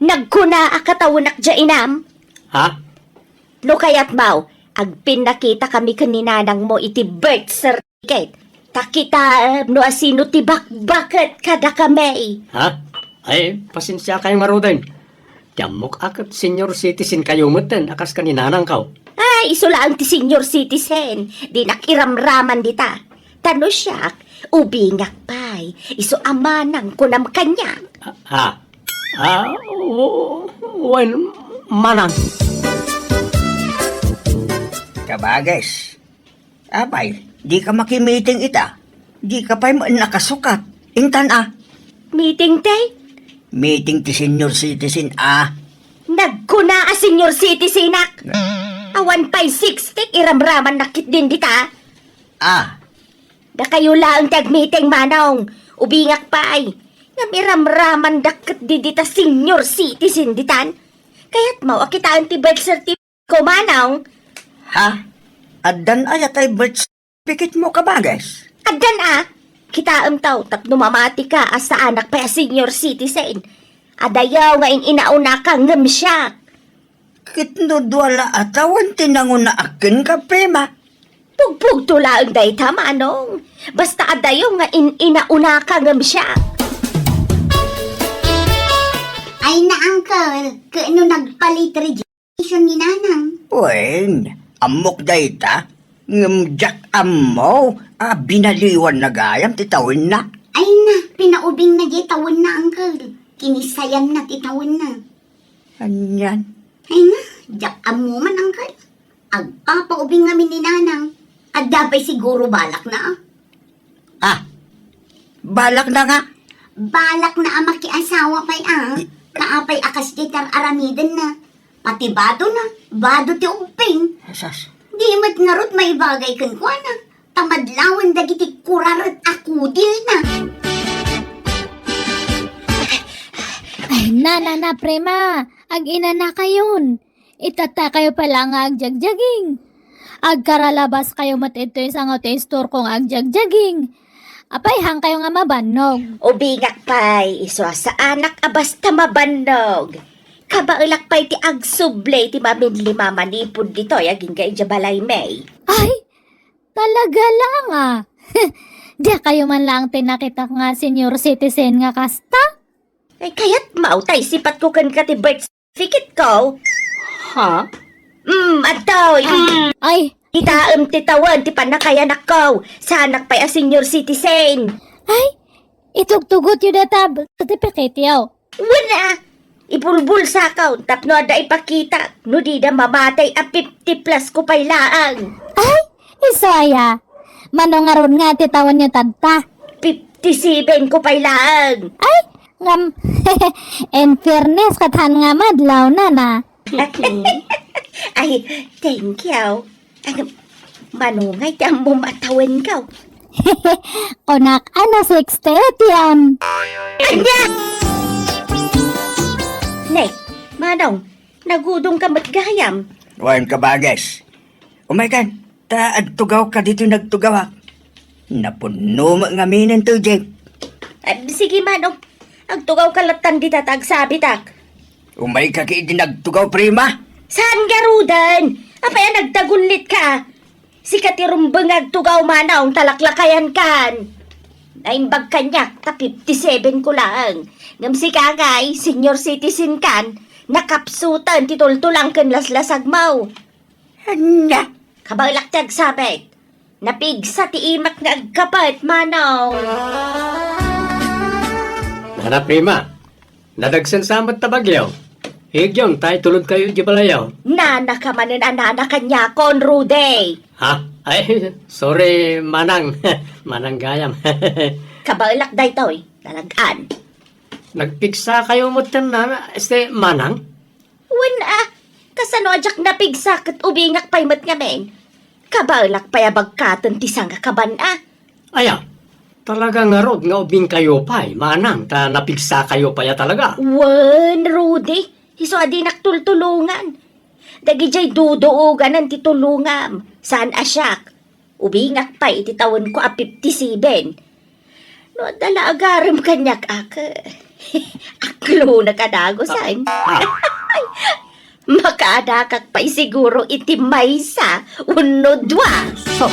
Nagkuna akatawunak dya inam. Ha? No kayat mau, agpin nakita kami kaninanang mo iti birth certificate. Takita no asino ti bakbaket kada kami. Ha? Ay, pasensya kayong marudan. Tiamok akat senior citizen kayo mutan, akas ka ni nanang ka. Ay, iso lang ti senior citizen. Di nakiramraman dita. Tano siya, ubingak pay. Iso amanang kunam kanya. Ha? Manang. Kabages. Abay, di ka makimiting ita. Di ka pa'y nakasukat. Ingtan Meeting tay? Meeting ti senior citizen Nagkuna a senior citizen ak. Awan pa'y 60 iramraman nakit din dita. Da kayo lang tag-meeting manong. Ubingak pa'y. Namiramraman dakit di dita senior citizen ditan. Kaya't mau akitaan ti birth certificate ko manong. Ha? Adan ayat ay birth certificate mo kabages. Adan kita taw tapno mamati ka sa anak pa senior citizen. Adayaw nga inauna ka ngem siya. Kitno duwala atawan tinanguna akin ka prima. Pugpug tulaang day manong. Basta adayaw nga inauna ka ngem siya. Ay na, uncle. Kaano nagpalit registration ni nanang? Wen, amok dayta. Jack amo, binaliwan na gayam titawin na. Ay na, pinaubing na tawon na, uncle. Kinisayam na titawon na. Anyan. Ay na, Jack amo man, uncle. Agpapaubing kami ni nanang. At dapay siguro balak na. Balak na nga. Balak na ang makiasawa pa'y Kaapay akas gitar aramidan na. Pati bado na. Bado ti uping. Sas. Di mat ngarot may bagay kan kwa na. Tamadlawan dagiti kurarat akudil na. Ay, na, prema. Ag-ina na kayon. Itata kayo pala nga agjagjaging. Agkaralabas kayo matito isang store kong agjagjaging. Apay, hang kayo nga mabanog. Ubingak pay, iso sa anak basta mabanog. Kabailak pay ti agsuble ti maminli mamanipod dito, yaging kay jabalay may. Ay, talaga lang Di kayo man lang tinakita nga senior citizen nga kasta? Ay, kaya't mautay sipat ko kan ka ti birth certificate ko. Ha? Atoy. Ay, Itaam ti tawan ti panakayan ako. Sa anak pa'y a senior citizen. itugtugot yun na tab. Certificate yaw. Wala. Ibulbul sa account, tapno ada ipakita. No di da mamatay a 50 plus ko pa'y laang. Ay, isaya. Manongaron nga ti tawan niyo tadta. 57 ko pa'y laang. Ay, ngam. In fairness, katahan nga madlaw na na. Ay, thank you. Ay, manungay tiyang bumatawan ka. Onak, ano 60 yan? Anya! Nek, manong, nagudong ka matgayam. Wan ka bagas. Umaykan, agtugaw ka dito nagtugaw ha. Napuno mo nga minan to, Jake. Sige manong, agtugaw ka latan di tatag sabi tak. Umay ka kay nagtugaw, prima. Saan ka rudan? Apaya nagtagunlit ka? Si katirumbeng agtugaw manong talaklakayan kan. Naimbag kanyak, ta 57 ko lang. Ngam si kagay, senior citizen kan, nakapsutan titultulang kan laslasag mau. Anya? Kabalak tag sabit. Napigsa ti imak nga agkapat, manaw. Nana prima, nadagsan samat ta bagyaw. Higyon, tayo tulod kayo di balayaw. Nana ka manin anana kanya kon, Rude. Ha? Ay, sorry, manang. Manang gayam. Kabalak day to'y, talagaan. Nagpiksa kayo mo na, manang? Wen kasano ajak napigsa kat ubingak pay mat nga men. Kabalak payabag katan ti sanga kaban Aya, talaga nga rod nga ubing kayo pa'y, manang, ta napigsa kayo pa ya talaga. Wen, Rude. Iso adi naktultulungan. Dagi jay dudoogan ang titulungam. Saan asyak? Ubingak pa iti tawon ko a 57. No, dala agaram kanyak Aklo na kadagosan. Makaadakak pa'y siguro iti maysa. Uno dwa. So,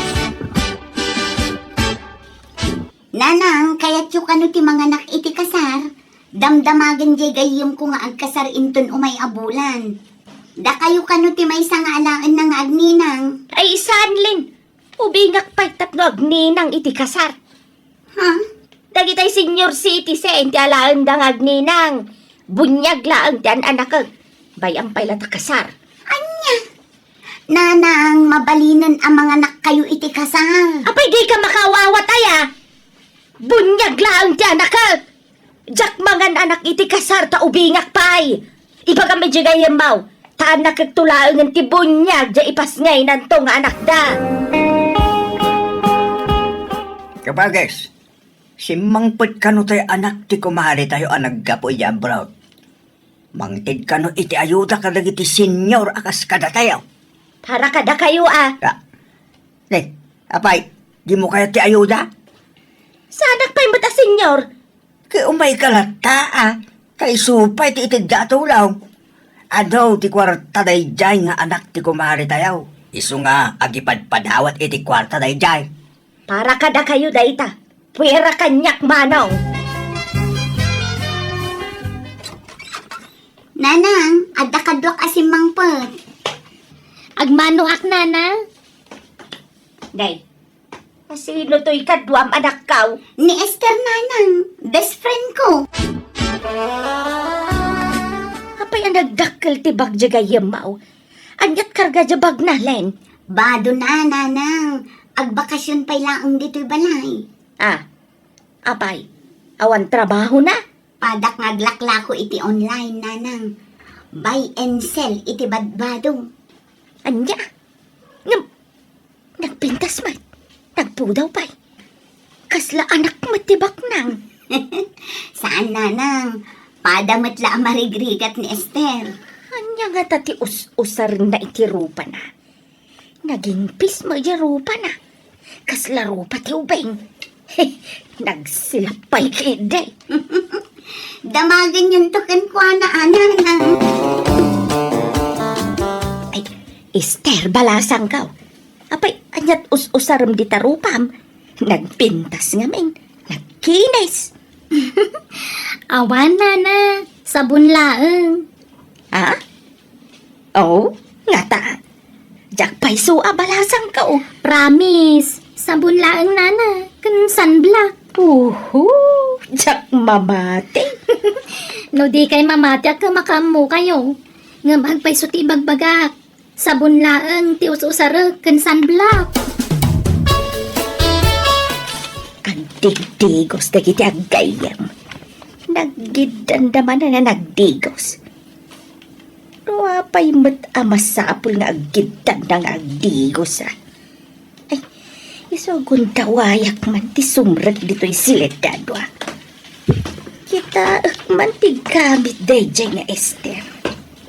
Nanang, kaya't yung ano ti mga nak iti kasar, damdamagan jay gayom ko nga agkasar inton umay abulan. Da kayo kano ti may nga alaan na nga agninang. Ay, sanlin. Ubingak pa'y tapno agninang iti kasar. Ha? Dagi tay senior citizen ti alaan dang agninang. Bunyag laang ti anak kag. Bayang pa'y lata kasar. Anya? Nanang, mabalinan ang mga nak kayo iti kasar. Apay di ka makawawat aya. Bunyag laang ti anak kag. Jak mangan anak iti kasar ta ubingak pa'y. Iba kami di gayam mau. Ta anak kagtulaang ng ti bunyag di ipas ngay nanto nga anak da. Kabagas, si mangput kano tayo anak ti kumari tayo ang naggapo yabraw. Mangtid kano iti ayuda kadag iti senyor akas kada tayo. Para kada kayo Apay, di mo kaya ti ayuda? Sa anak pa'y mata senyor. Kay umay kalata kay supay ti itig datulaw. Adaw ti kwarta day jay nga anak ti kumari tayo. Isu nga agipadpadawat iti kwarta day jay. Para kada kayo dayta. Puwera kanyak manong. Nanang, adda kadwak asim mangput. Agmano ak nana? Day, sino to'y kadwam anak kaw? Ni Esther nanang, best friend ko. Apay ang nagdakkel ti bagja gayam mau. Anyat karga jabag na len. Bado na, nanang. Agbakasyon pa'y laong dito'y balay. Apay, awan trabaho na. Padak ngaglakla ko iti online, nanang. Buy and sell iti badbadong. Anya, nagpintas man. Nagpudaw pa'y. Kasla anak matibak nang. Saan, nanang? Padamatla ang marigrigat ni Esther. Anya nga tati usar na iti rupa na. Naging pis mo iti rupa na. Kasla rupa ti ubeng. Nagsilapay kide. Damagan yun to kwa na, nanang. Ay, Esther, balasang kaw. Apay, anyat usaram di tarupam. Nagpintas nga men. Nagkinis. Awan nana, sabon laeng. Ha? Oh, nga ta. Jak pa'y sua balasang kaw. Promise, sabon laeng nana, kan sunblock. Jak mamati. No di kay mamatyak ka makamu kayo. Nga magpaysuti bagbagak. Sabon laeng ti ususarek ken sunblock. Ang digdigos na kiti agayam. Naggidandaman na nagdigos. No, apay mat amas sa apul nga aggidan ng agdigos Ay, isogun tawayak man ti sumrag dito'y siledado Kita man ti gamit dayjay nga Esther.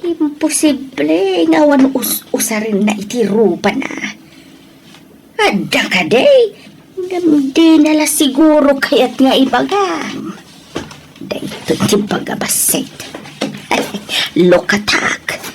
Imposible nga wan usarin na iti rupa na. Adda ka day. Di nala siguro kaya't nga ibagam. Dahito ti pagabasit. Lokatak.